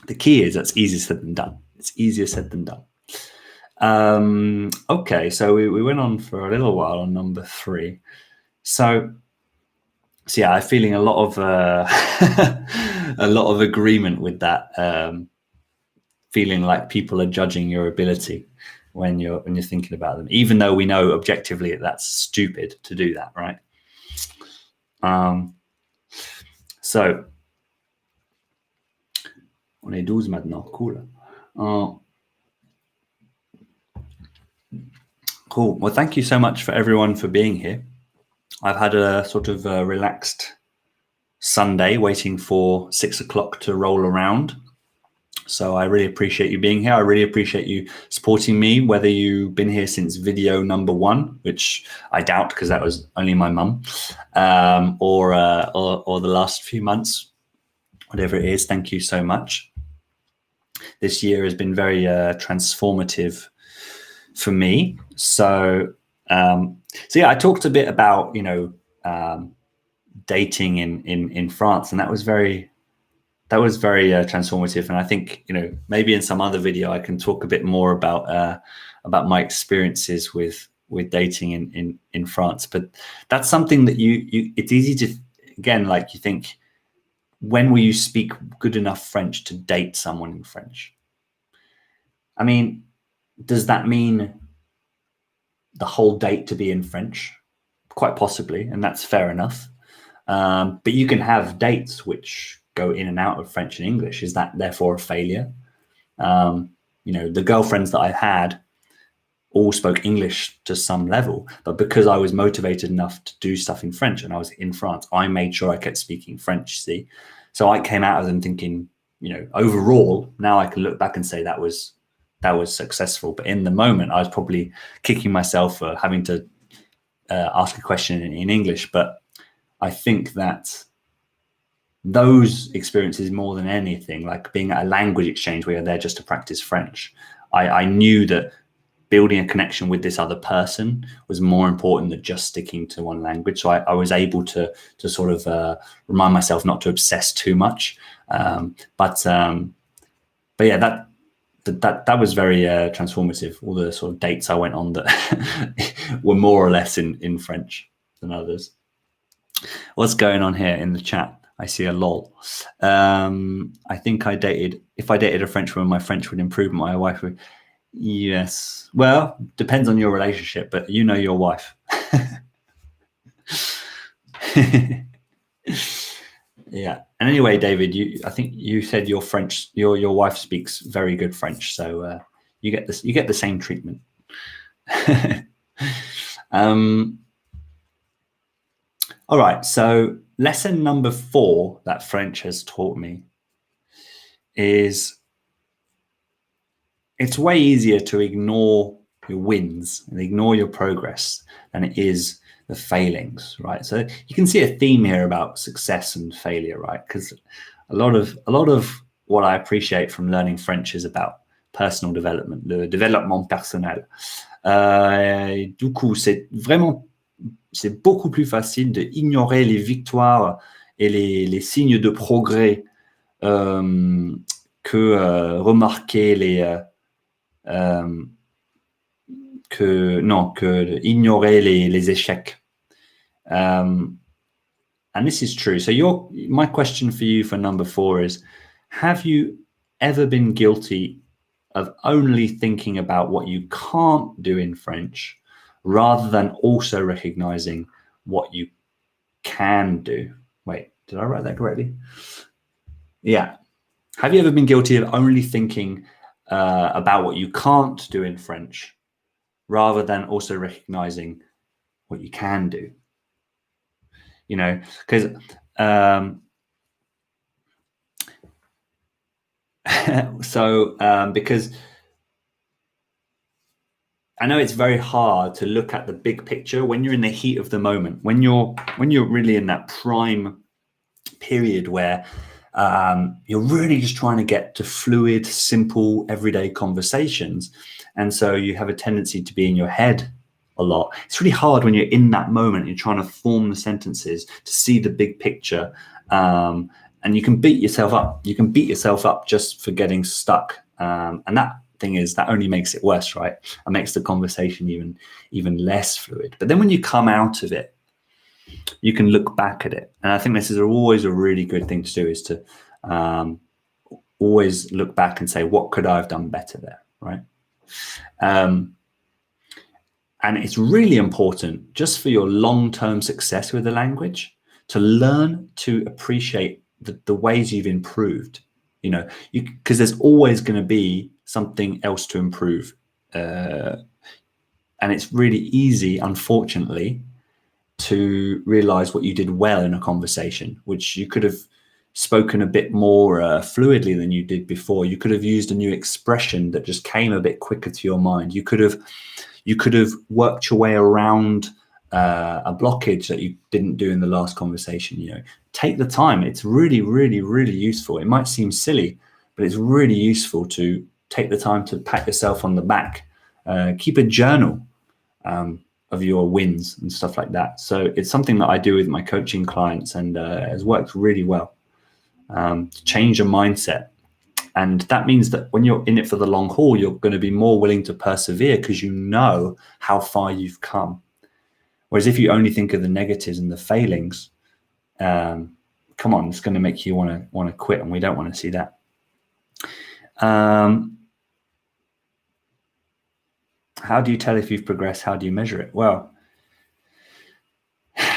The key is that's easier said than done. It's easier said than done. Okay, so we went on for a little while on number 3. So yeah, I'm feeling a lot of a lot of agreement with that. Feeling like people are judging your ability when you're thinking about them, even though we know objectively that's stupid to do that, right? So on est 12 maintenant, cool. Cool. Well, thank you so much for everyone for being here. I've had a sort of relaxed Sunday waiting for 6 o'clock to roll around. So I really appreciate you being here. I really appreciate you supporting me, whether you've been here since video number 1, which I doubt because that was only my mum, or the last few months, whatever it is. Thank you so much. This year has been very transformative for me. So yeah, I talked a bit about, dating in France, and that was very transformative. And I think, maybe in some other video I can talk a bit more about my experiences with dating in France. But that's something that it's easy to, again, like, you think, when will you speak good enough French to date someone in French? I mean, does that mean the whole date to be in French? Quite possibly, and that's fair enough. But you can have dates which go in and out of French and English. Is that therefore a failure? The girlfriends that I had all spoke English to some level, but because I was motivated enough to do stuff in French and I was in France, I made sure I kept speaking French, see? So I came out of them thinking, overall, now I can look back and say that was successful. But in the moment, I was probably kicking myself for having to ask a question in English. But I think that those experiences, more than anything, like being at a language exchange where you're there just to practice French, I knew that building a connection with this other person was more important than just sticking to one language. So I was able to sort of remind myself not to obsess too much. But yeah, that was very transformative. All the sort of dates I went on that were more or less in French than others. What's going on here in the chat? I see a lol. I think if I dated a French woman, my French would improve. My wife would. Yes. Well, depends on your relationship, but you know your wife. Yeah. And anyway, David, I think you said your French, your wife speaks very good French, so you get the same treatment. All right. So lesson number 4 that French has taught me is it's way easier to ignore your wins and ignore your progress than it is the failings, right? So you can see a theme here about success and failure, right? Because a lot of what I appreciate from learning French is about personal development, le développement personnel. Du coup, c'est beaucoup plus facile d'ignorer les victoires et les signes de progrès que remarquer que ignorer les échecs. And this is true. So my question for you for number 4 is, have you ever been guilty of only thinking about what you can't do in French rather than also recognizing what you can do? Wait, did I write that correctly? Yeah. Have you ever been guilty of only thinking about what you can't do in French rather than also recognizing what you can do? Because because I know it's very hard to look at the big picture when you're in the heat of the moment, when you're really in that prime period where you're really just trying to get to fluid, simple, everyday conversations. And so you have a tendency to be in your head a lot. It's really hard when you're in that moment, you're trying to form the sentences, to see the big picture. And you can beat yourself up. You can beat yourself up just for getting stuck. And that thing is, that only makes it worse, right? It makes the conversation even less fluid. But then when you come out of it, you can look back at it. And I think this is always a really good thing to do, is to always look back and say, what could I have done better there, right? And it's really important, just for your long-term success with the language, to learn to appreciate the ways you've improved, because there's always going to be something else to improve. And it's really easy, unfortunately, to realize what you did well in a conversation, which you could have spoken a bit more fluidly than you did before. You could have used a new expression that just came a bit quicker to your mind. You could have worked your way around a blockage that you didn't do in the last conversation. You know, take the time. It's really, really, really useful. It might seem silly, but it's really useful to take the time to pat yourself on the back. Keep a journal of your wins and stuff like that. So it's something that I do with my coaching clients, and has worked really well. To change your mindset. And that means that when you're in it for the long haul, you're going to be more willing to persevere because you know how far you've come. Whereas if you only think of the negatives and the failings, come on, it's going to make you want to quit, and we don't want to see that. How do you tell if you've progressed? How do you measure it? Well,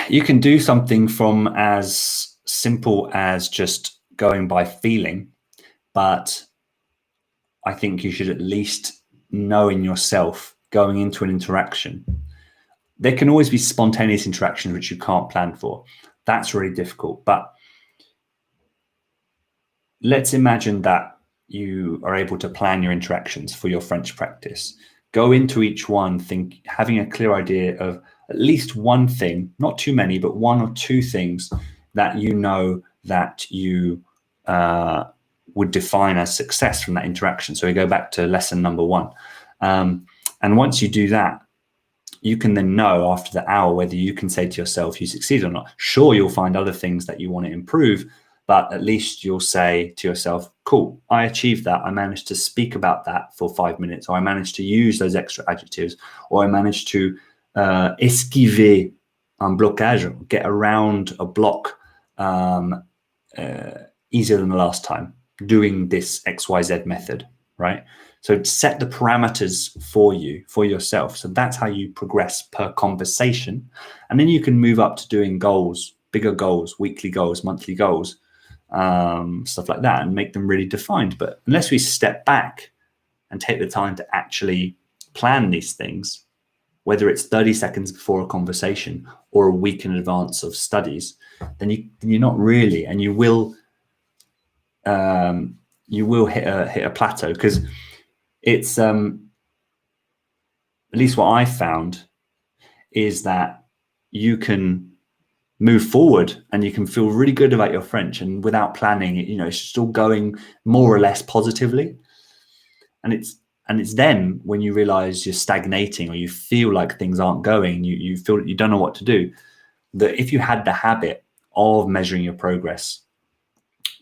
you can do something from as simple as just going by feeling, but I think you should at least know in yourself going into an interaction. There can always be spontaneous interactions which you can't plan for. That's really difficult. But let's imagine that you are able to plan your interactions for your French practice. Go into each one having a clear idea of at least one thing, not too many, but one or two things that you know that you would define as success from that interaction. So we go back to lesson number 1. And once you do that, you can then know after the hour whether you can say to yourself you succeed or not. Sure, you'll find other things that you want to improve, but at least you'll say to yourself, cool, I achieved that. I managed to speak about that for 5 minutes, or I managed to use those extra adjectives, or I managed to esquiver un blocage, get around a block easier than the last time, doing this XYZ method, right? So set the parameters for yourself. So that's how you progress per conversation. And then you can move up to doing goals, bigger goals, weekly goals, monthly goals, stuff like that, and make them really defined. But unless we step back and take the time to actually plan these things, whether it's 30 seconds before a conversation or a week in advance of studies, then you're not really, and you will hit a plateau, because it's at least what I found is that you can move forward and you can feel really good about your French, and without planning it, it's still going more or less positively. And it's then when you realize you're stagnating, or you feel like things aren't going, you feel that you don't know what to do, that if you had the habit of measuring your progress,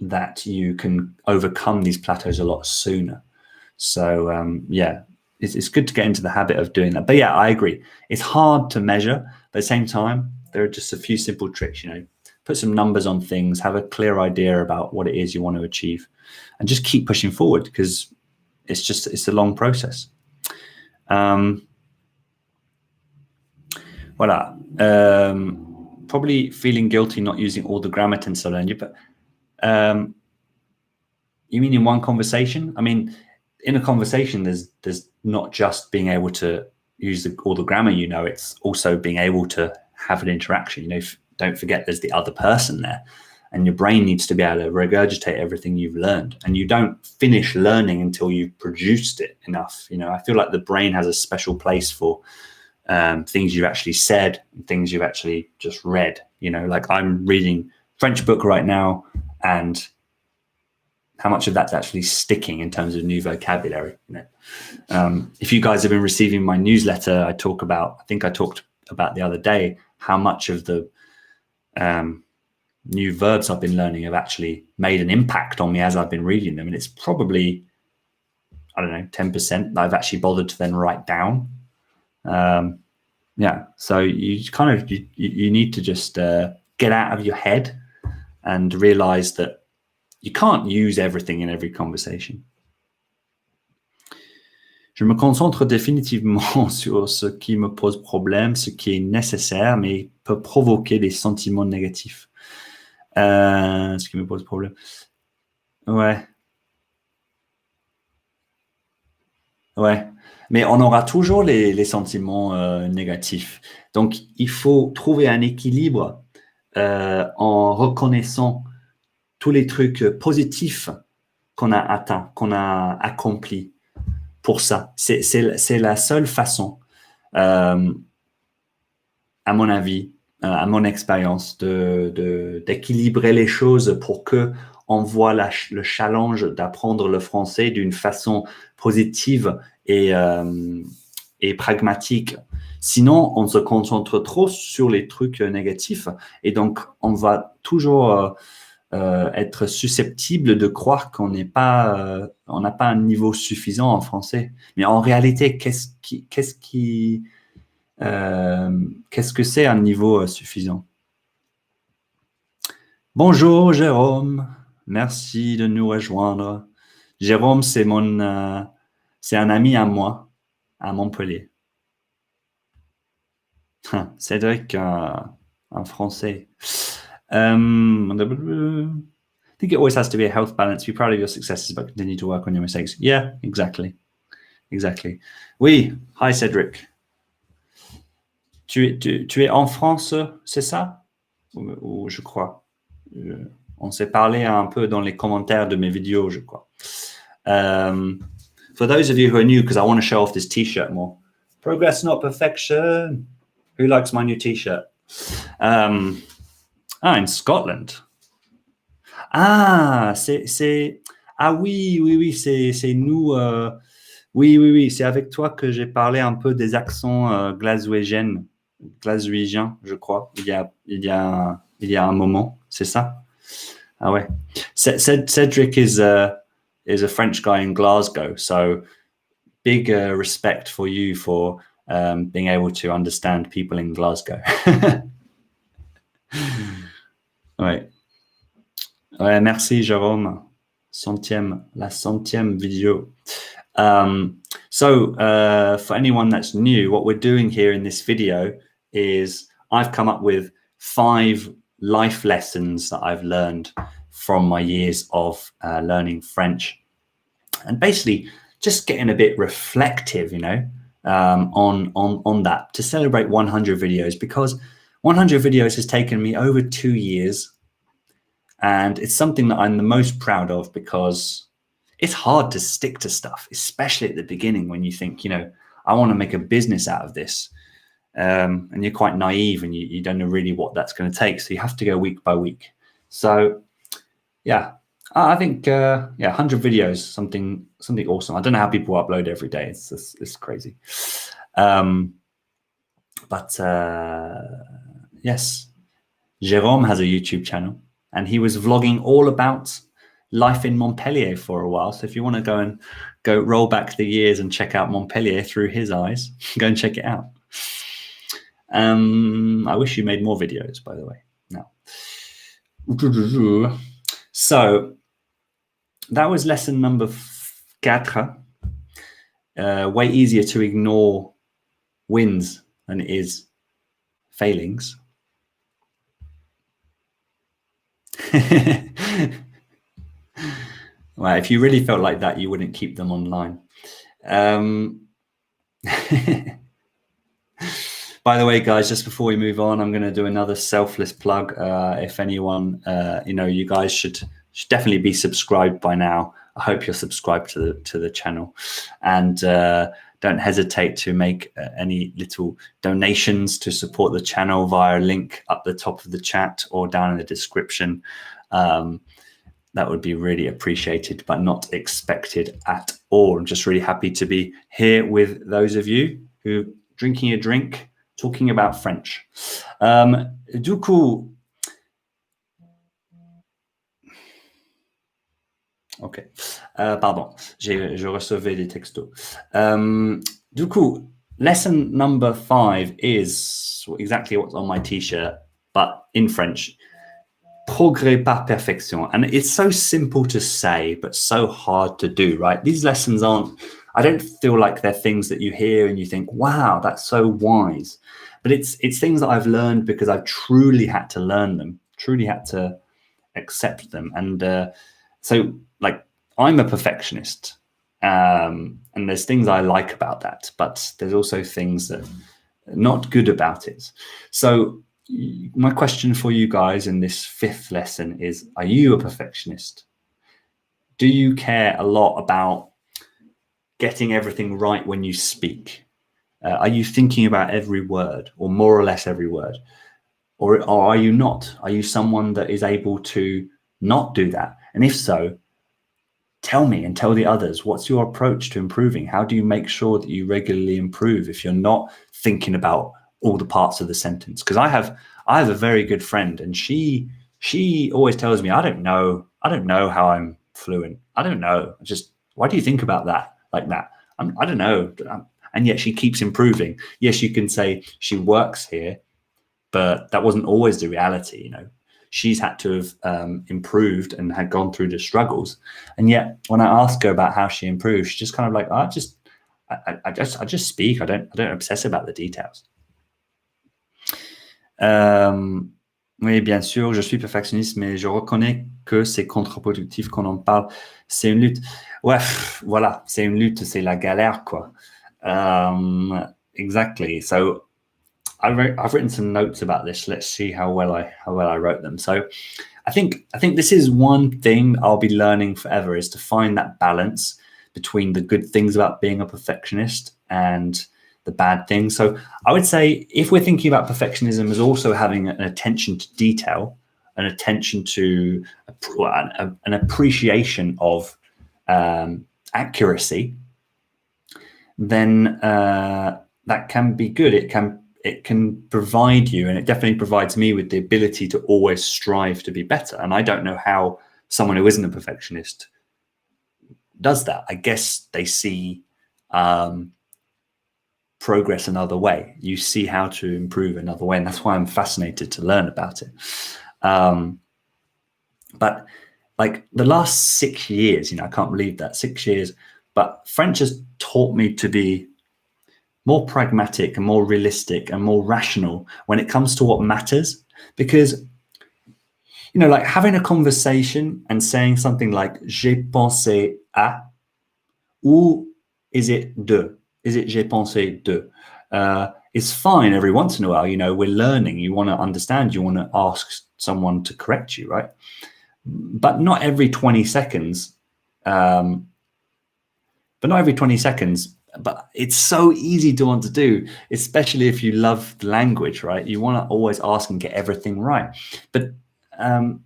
that you can overcome these plateaus a lot sooner. So yeah, it's good to get into the habit of doing that. But yeah, I agree. It's hard to measure, but at the same time, there are just a few simple tricks, put some numbers on things, have a clear idea about what it is you want to achieve, and just keep pushing forward, because it's a long process. Voilà. Probably feeling guilty not using all the grammar tenses I learned, but you mean in one conversation? I mean, in a conversation, there's not just being able to use all the grammar, it's also being able to have an interaction. Don't forget there's the other person there, and your brain needs to be able to regurgitate everything you've learned, and you don't finish learning until you've produced it enough. I feel like the brain has a special place for things you've actually said and things you've actually just read. Like I'm reading French book right now, and how much of that's actually sticking in terms of new vocabulary. If you guys have been receiving my newsletter, I think I talked about the other day how much of the new verbs I've been learning have actually made an impact on me as I've been reading them. And it's probably, 10% that I've actually bothered to then write down. Yeah, so you need to just get out of your head and realize that you can't use everything in every conversation. Je me concentre définitivement sur ce qui me pose problème, ce qui est nécessaire, mais peut provoquer des sentiments négatifs. Ce qui me pose problème. Ouais. Mais on aura toujours les sentiments négatifs. Donc, il faut trouver un équilibre en reconnaissant tous les trucs positifs qu'on a atteints, qu'on a accomplis pour ça. C'est la seule façon, à mon avis, à mon expérience, d'équilibrer les choses pour que on voit le challenge d'apprendre le français d'une façon positive et pragmatique. Sinon, on se concentre trop sur les trucs négatifs et donc on va toujours être susceptible de croire qu'on n'a pas un niveau suffisant en français. Mais en réalité, qu'est-ce que c'est un niveau suffisant? Bonjour Jérôme, merci de nous rejoindre. Jérôme, c'est un ami à moi, à Montpellier. Cédric, un français. I think it always has to be a health balance. Be proud of your successes, but continue to work on your mistakes. Yeah, exactly. Oui, hi Cédric. Tu es en France, c'est ça? Ou je crois. On s'est parlé un peu dans les commentaires de mes vidéos, je crois. For those of you who are new, because I want to show off this t-shirt more. Progress, not perfection. Who likes my new t-shirt? In Scotland. Ah, oui, c'est nous. Oui, c'est avec toi que j'ai parlé un peu des accents glaswegiens, je crois. Il y a un moment, c'est ça? Ah ouais. Cedric is a French guy in Glasgow, so big respect for you for being able to understand people in Glasgow. Ouais. Ouais, merci Jérôme. La centième vidéo. So for anyone that's new, what we're doing here in this video is I've come up with 5 life lessons that I've learned from my years of learning French, and basically just getting a bit reflective, on that, to celebrate 100 videos, because 100 videos has taken me over 2 years, and it's something that I'm the most proud of, because it's hard to stick to stuff, especially at the beginning when you think, I want to make a business out of this. And you're quite naive and you don't know really what that's going to take. So you have to go week by week. So yeah, I think, 100 videos, something awesome. I don't know how people upload every day. It's crazy. But yes, Jérôme has a YouTube channel, and he was vlogging all about life in Montpellier for a while. So if you want to go roll back the years and check out Montpellier through his eyes, go and check it out. I wish you made more videos, by the way. Now, so that was lesson number 4. Way easier to ignore wins than it is failings. Well, if you really felt like that, you wouldn't keep them online. By the way, guys, just before we move on, I'm going to do another selfless plug. If anyone, you guys should definitely be subscribed by now. I hope you're subscribed to the channel, and don't hesitate to make any little donations to support the channel via a link up the top of the chat or down in the description. That would be really appreciated, but not expected at all. I'm just really happy to be here with those of you who drinking a drink, talking about French. Du coup, ok, pardon, je recevais des textos. Du coup, lesson number 5 is exactly what's on my t-shirt, but in French. Progrès par perfection. And it's so simple to say, but so hard to do, right? These lessons I don't feel like they're things that you hear and you think, wow, that's so wise. But it's things that I've learned because I've truly had to learn them, truly had to accept them. And so like, I'm a perfectionist, and there's things I like about that, but there's also things that are not good about it. So my question for you guys in this 5th lesson is, are you a perfectionist? Do you care a lot about getting everything right when you speak? Are you thinking about every word, or more or less every word? Or are you not? Are you someone that is able to not do that? And if so, tell me and tell the others, what's your approach to improving? How do you make sure that you regularly improve if you're not thinking about all the parts of the sentence? Because I have a very good friend, and she always tells me, I don't know how I'm fluent. I don't know. Why do you think about that like that? I don't know. And yet she keeps improving. Yes, you can say she works here, but that wasn't always the reality. She's had to have improved and had gone through the struggles. And yet when I ask her about how she improves, she's just kind of like, I just speak. I don't obsess about the details. Oui, bien sûr, je suis perfectionniste, mais je reconnais que c'est contre-productif qu'on en parle. C'est une lutte. Ouais, voilà, c'est une lutte, c'est la galère, quoi. Exactly. So I've written some notes about this. Let's see how well I wrote them. So I think this is one thing I'll be learning forever, is to find that balance between the good things about being a perfectionist and the bad things. So I would say, if we're thinking about perfectionism as also having an attention to detail, an attention to an appreciation of accuracy, then that can be good. It can provide you, and it definitely provides me, with the ability to always strive to be better. And I don't know how someone who isn't a perfectionist does that. I guess they see progress another way. You see how to improve another way, and that's why I'm fascinated to learn about it. But like the last 6 years, I can't believe that, 6 years, but French has taught me to be more pragmatic and more realistic and more rational when it comes to what matters. Because, like having a conversation and saying something like j'ai pensé à, ou is it de? Is it j'ai pensé de? It's fine every once in a while. We're learning. You want to understand. You want to ask someone to correct you, right? But not every 20 seconds. But it's so easy to want to do, especially if you love the language, right? You want to always ask and get everything right. But, I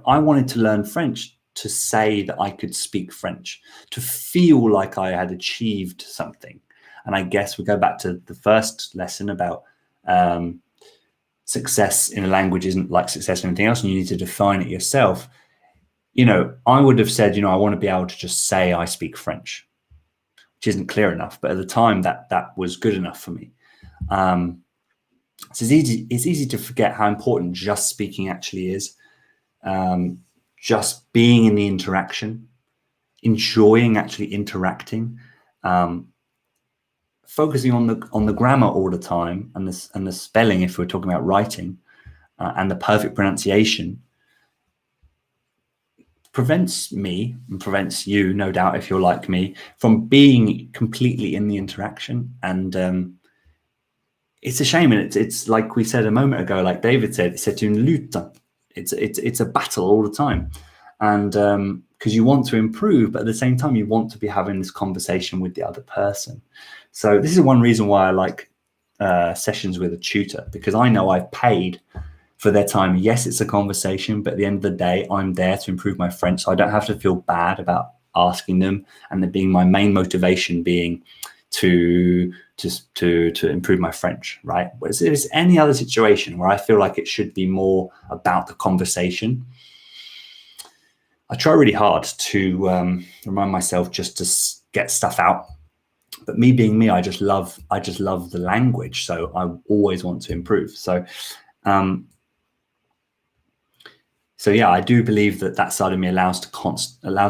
wanted to learn French to say that I could speak French, to feel like I had achieved something. And I guess we go back to the first lesson about success in a language isn't like success in anything else, and you need to define it yourself. I would have said, I want to be able to just say I speak French, which isn't clear enough. But at the time, that was good enough for me. So it's easy to forget how important just speaking actually is. Just being in the interaction, enjoying actually interacting, focusing on the grammar all the time, and the spelling if we're talking about writing, and the perfect pronunciation, prevents me and prevents you, no doubt, if you're like me, from being completely in the interaction. And it's a shame, and it's like we said a moment ago, like David said, c'est une lutte. It's a battle all the time, and because you want to improve, but at the same time you want to be having this conversation with the other person. So this is one reason why I like sessions with a tutor, because I know I've paid for their time. Yes, it's a conversation, but at the end of the day, I'm there to improve my French, so I don't have to feel bad about asking them, and there being my main motivation being to improve my French, right? Whereas if it's any other situation where I feel like it should be more about the conversation, I try really hard to remind myself just to get stuff out. But me being me, I just love the language, so I always want to improve. So yeah, I do believe that side of me allows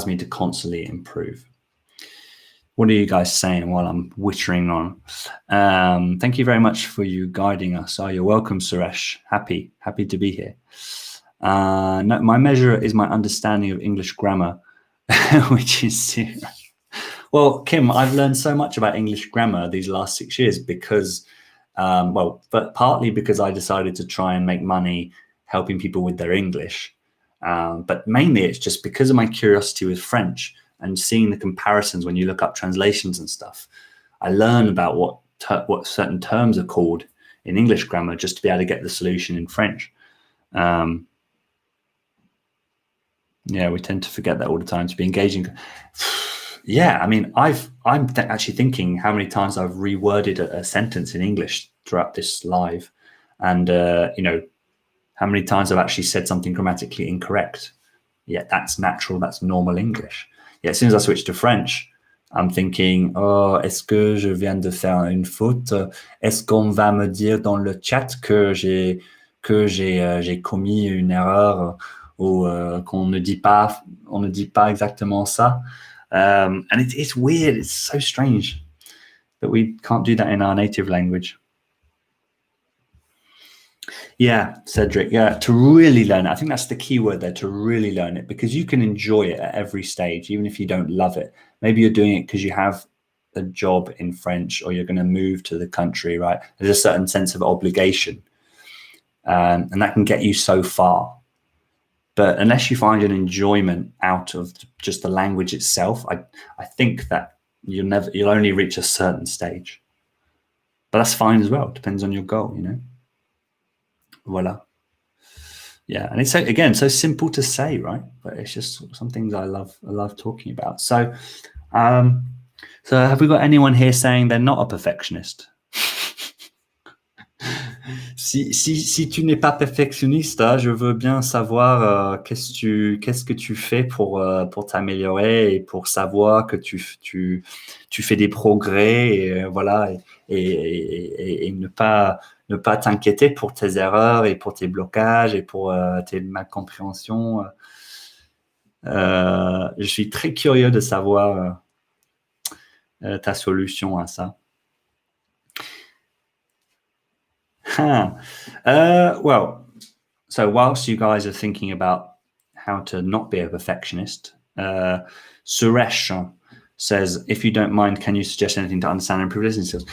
me to constantly improve. What are you guys saying while I'm wittering on? Thank you very much for you guiding us. Oh, you're welcome, Suresh. Happy to be here. No, my measure is my understanding of English grammar, which is zero. Well, Kim, I've learned so much about English grammar these last 6 years because Well, but partly because I decided to try and make money helping people with their English. But mainly it's just because of my curiosity with French and seeing the comparisons when you look up translations and stuff. I learn about what certain terms are called in English grammar just to be able to get the solution in French. Yeah, we tend to forget that all the time, to be engaging. Yeah, I mean, I'm actually thinking how many times I've reworded a sentence in English throughout this live, and you know, how many times I've actually said something grammatically incorrect. Yeah, that's natural, that's normal English. Yeah, as soon as I switch to French, I'm thinking, oh, est-ce que je viens de faire une faute? Est-ce qu'on va me dire dans le chat que j'ai commis une erreur ou qu'on ne dit pas, on ne dit pas exactement ça? And it's weird. It's so strange that we can't do that in our native language. Yeah, Cedric. Yeah, to really learn it. I think that's the key word there, to really learn it, because you can enjoy it at every stage, even if you don't love it. Maybe you're doing it because you have a job in French or you're going to move to the country, right? There's a certain sense of obligation, and that can get you so far. But unless you find an enjoyment out of just the language itself, I think that you'll only reach a certain stage. But that's fine as well. It depends on your goal, you know. Voila. Yeah, and it's again so simple to say, right? But it's just some things I love talking about. So, so have we got anyone here saying they're not a perfectionist? Si tu n'es pas perfectionniste, je veux bien savoir qu'est-ce que tu fais pour t'améliorer et pour savoir que tu fais des progrès et voilà et ne pas t'inquiéter pour tes erreurs et pour tes blocages et pour tes malcompréhensions. Je suis très curieux de savoir ta solution à ça. Well, so whilst you guys are thinking about how to not be a perfectionist, Suresh says, if you don't mind, can you suggest anything to understand and improve listening skills?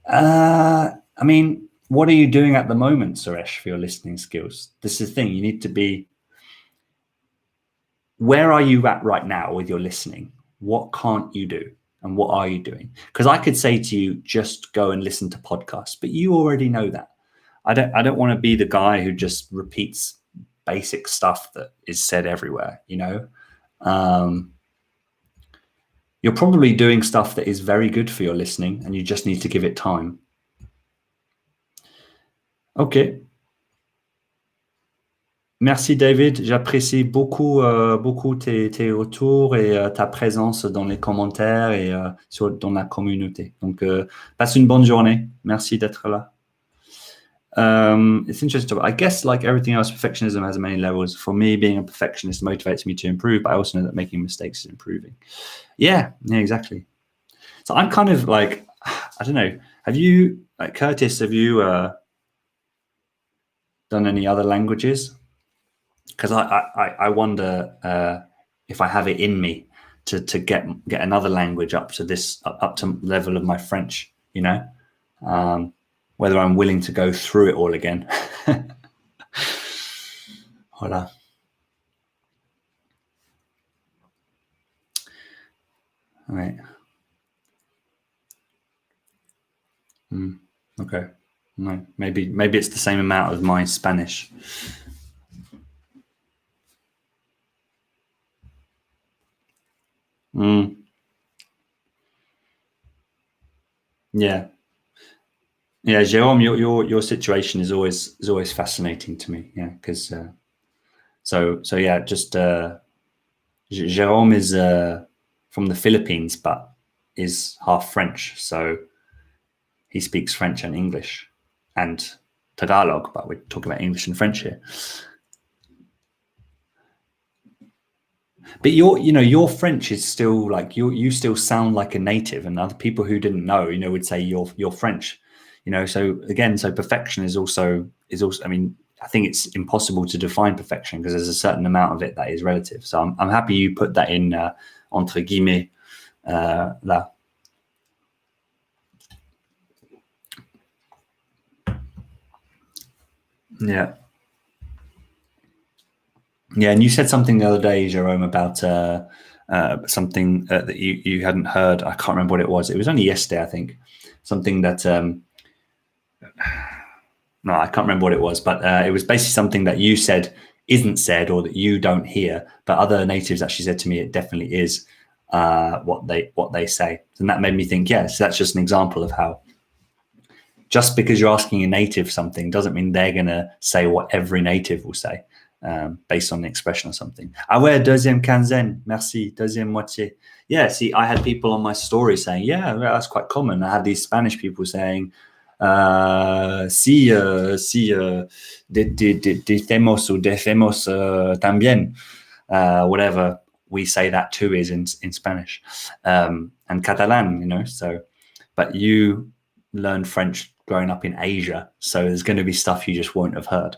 I mean, what are you doing at the moment, Suresh, for your listening skills? This is the thing. You need to be, where are you at right now with your listening? What can't you do? And what are you doing? Because I could say to you, just go and listen to podcasts, but you already know that. I don't want to be the guy who just repeats basic stuff that is said everywhere, you know. You're probably doing stuff that is very good for your listening and you just need to give it time. Okay. Merci David, j'apprécie beaucoup tes retours et ta présence dans les commentaires et dans la communauté. Donc, passe une bonne journée. Merci d'être là. It's interesting. I guess like everything else, perfectionism has many levels. For me, being a perfectionist motivates me to improve, but I also know that making mistakes is improving. Yeah, exactly. So I'm kind of like, I don't know. Have you, like Curtis, have you done any other languages? Because I wonder if I have it in me to get another language up to the level of my French, you know, whether I'm willing to go through it all again. Voilà. All right. Okay. No, maybe it's the same amount as my Spanish. Yeah, Jérôme, your situation is always fascinating to me. Yeah, because so yeah, just Jérôme is from the Philippines, but is half French, so he speaks French and English and Tagalog, but we're talking about English and French here. But your French is still like you still sound like a native, and other people who didn't know, would say you're French, So again, so perfection is also. I mean, I think it's impossible to define perfection because there's a certain amount of it that is relative. So I'm happy you put that in entre guillemets là. Yeah. Yeah, and you said something the other day, Jerome, about something that you hadn't heard. I can't remember what it was. It was only yesterday, I think. Something that no, I can't remember what it was, but it was basically something that you said isn't said or that you don't hear, but other natives actually said to me it definitely is what they say, and that made me think. Yes, that's just an example of how just because you're asking a native something doesn't mean they're going to say what every native will say. Based on the expression or something. Ah ouais, deuxième quinzaine, merci, deuxième moitié. Yeah, see, I had people on my story saying, yeah, that's quite common. I had these Spanish people saying, si decimos o decimos también, whatever we say that too is in Spanish, and Catalan, you know. So, but you learned French growing up in Asia, so there's going to be stuff you just won't have heard.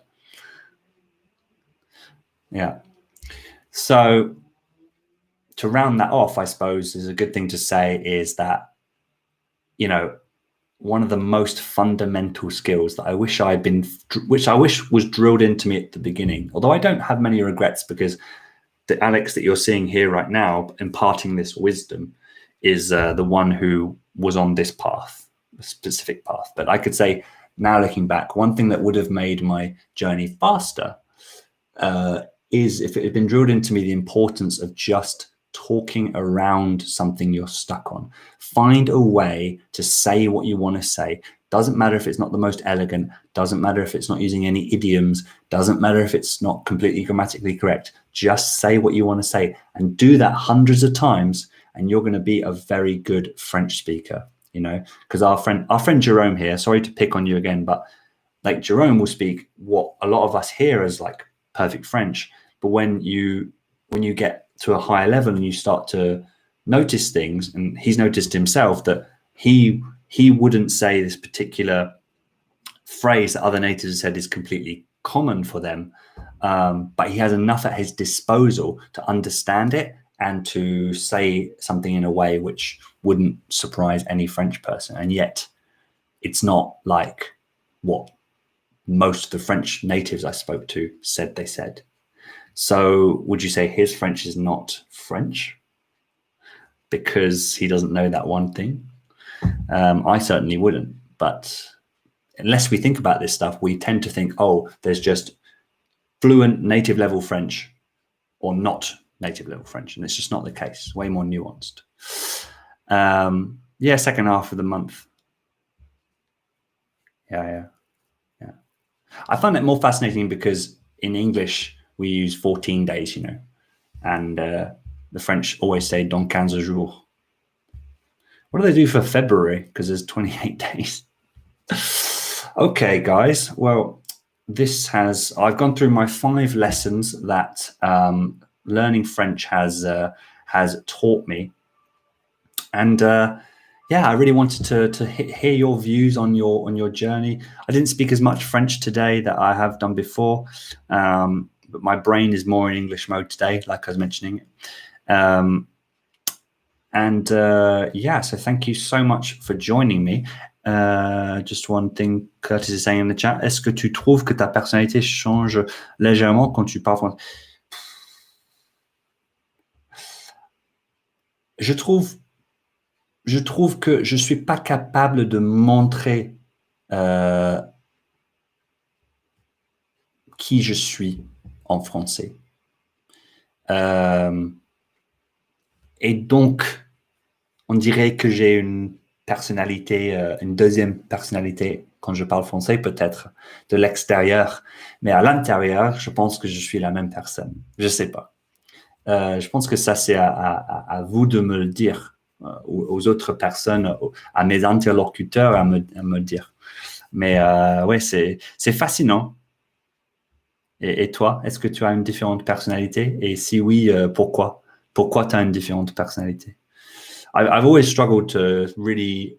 Yeah. So to round that off, I suppose is a good thing to say is that, you know, one of the most fundamental skills that I wish was drilled into me at the beginning, although I don't have many regrets because the Alex that you're seeing here right now, imparting this wisdom, is the one who was on this path, a specific path. But I could say now looking back, one thing that would have made my journey faster is if it had been drilled into me the importance of just talking around something you're stuck on. Find a way to say what you want to say. Doesn't matter if it's not the most elegant, doesn't matter if it's not using any idioms, doesn't matter if it's not completely grammatically correct. Just say what you want to say and do that hundreds of times and you're going to be a very good French speaker, you know, because our friend Jerome here, sorry to pick on you again, but like Jerome will speak what a lot of us hear as like perfect French. But when you get to a higher level and you start to notice things, and he's noticed himself that he wouldn't say this particular phrase that other natives have said is completely common for them, but he has enough at his disposal to understand it and to say something in a way which wouldn't surprise any French person. And yet it's not like what most of the French natives I spoke to said they said. So would you say his French is not French because he doesn't know that one thing? I certainly wouldn't. But unless we think about this stuff, we tend to think, oh, there's just fluent native level French or not native level French. And it's just not the case. Way more nuanced. Yeah, second half of the month. Yeah. I find it more fascinating because in English, we use 14 days, you know, and the French always say dans 15 jours. What do they do for February? Because there's 28 days. Okay, guys. Well, I've gone through my 5 lessons that learning French has taught me. And yeah, I really wanted to hear your views on your journey. I didn't speak as much French today that I have done before, but my brain is more in English mode today, like I was mentioning. Yeah, so thank you so much for joining me. Just one thing Curtis is saying in the chat. Est-ce que tu trouves que ta personnalité change légèrement quand tu parles français? Je trouve que je suis pas capable de montrer qui je suis en français. Et donc, on dirait que j'ai une personnalité, une deuxième personnalité quand je parle français, peut-être de l'extérieur. Mais à l'intérieur, je pense que je suis la même personne. Je sais pas. Je pense que ça, c'est à vous de me le dire, aux autres personnes, à mes interlocuteurs à me le dire. Mais ouais, c'est fascinant. Et toi, est-ce que tu as une différente personnalité? Et si oui, pourquoi? Pourquoi tu as une différente personnalité? I've always struggled to really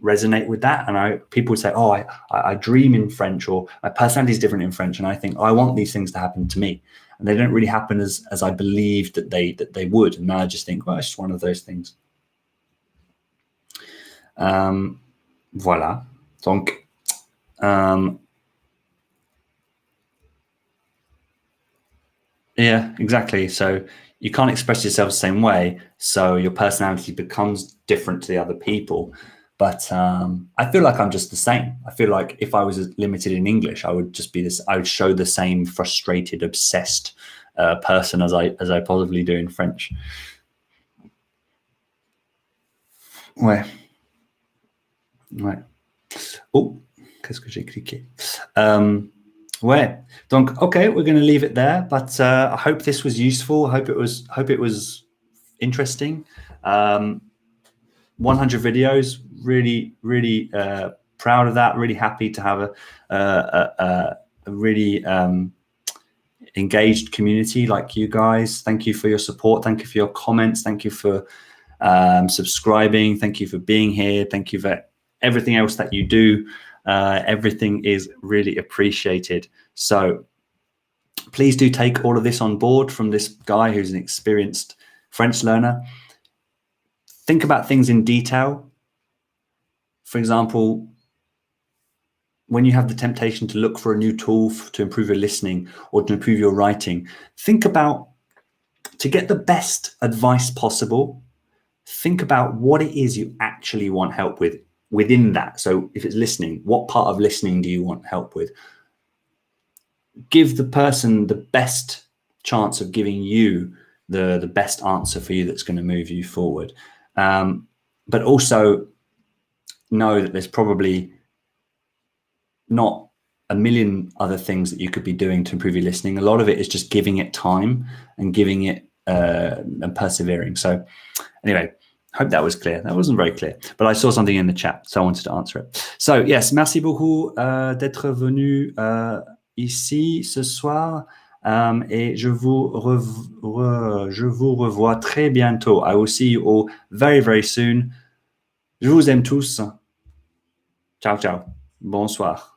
resonate with that. And people say, oh, I dream in French, or my personality is different in French. And I think, I want these things to happen to me. And they don't really happen as I believed that they would. And now I just think, well, it's just one of those things. Voilà. Donc, Yeah, exactly. So you can't express yourself the same way. So your personality becomes different to the other people. But I feel like I'm just the same. I feel like if I was limited in English, I would just be this. I would show the same frustrated, obsessed person as I possibly do in French. Ouais, ouais. Oh, qu'est-ce que j'ai cliqué? Ouais. Donc, okay, we're going to leave it there. But I hope this was useful. I hope it was. Hope it was interesting. Um, 100 videos. Really, really proud of that. Really happy to have a really engaged community like you guys. Thank you for your support. Thank you for your comments. Thank you for subscribing. Thank you for being here. Thank you for everything else that you do. Everything is really appreciated. So please do take all of this on board from this guy who's an experienced French learner. Think about things in detail. For example, when you have the temptation to look for a new tool to improve your listening or to improve your writing, think about, to get the best advice possible, think about what it is you actually want help with within that. So if it's listening, what part of listening do you want help with? Give the person the best chance of giving you the best answer for you that's going to move you forward. But also know that there's probably not a million other things that you could be doing to improve your listening. A lot of it is just giving it time and giving it and persevering. So anyway, hope that was clear. That wasn't very clear, but I saw something in the chat, so I wanted to answer it. So yes, merci beaucoup d'être venu ici ce soir. Et je vous revois très bientôt. I will see you all very, very soon. Je vous aime tous. Ciao, ciao. Bonsoir.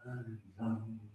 Love.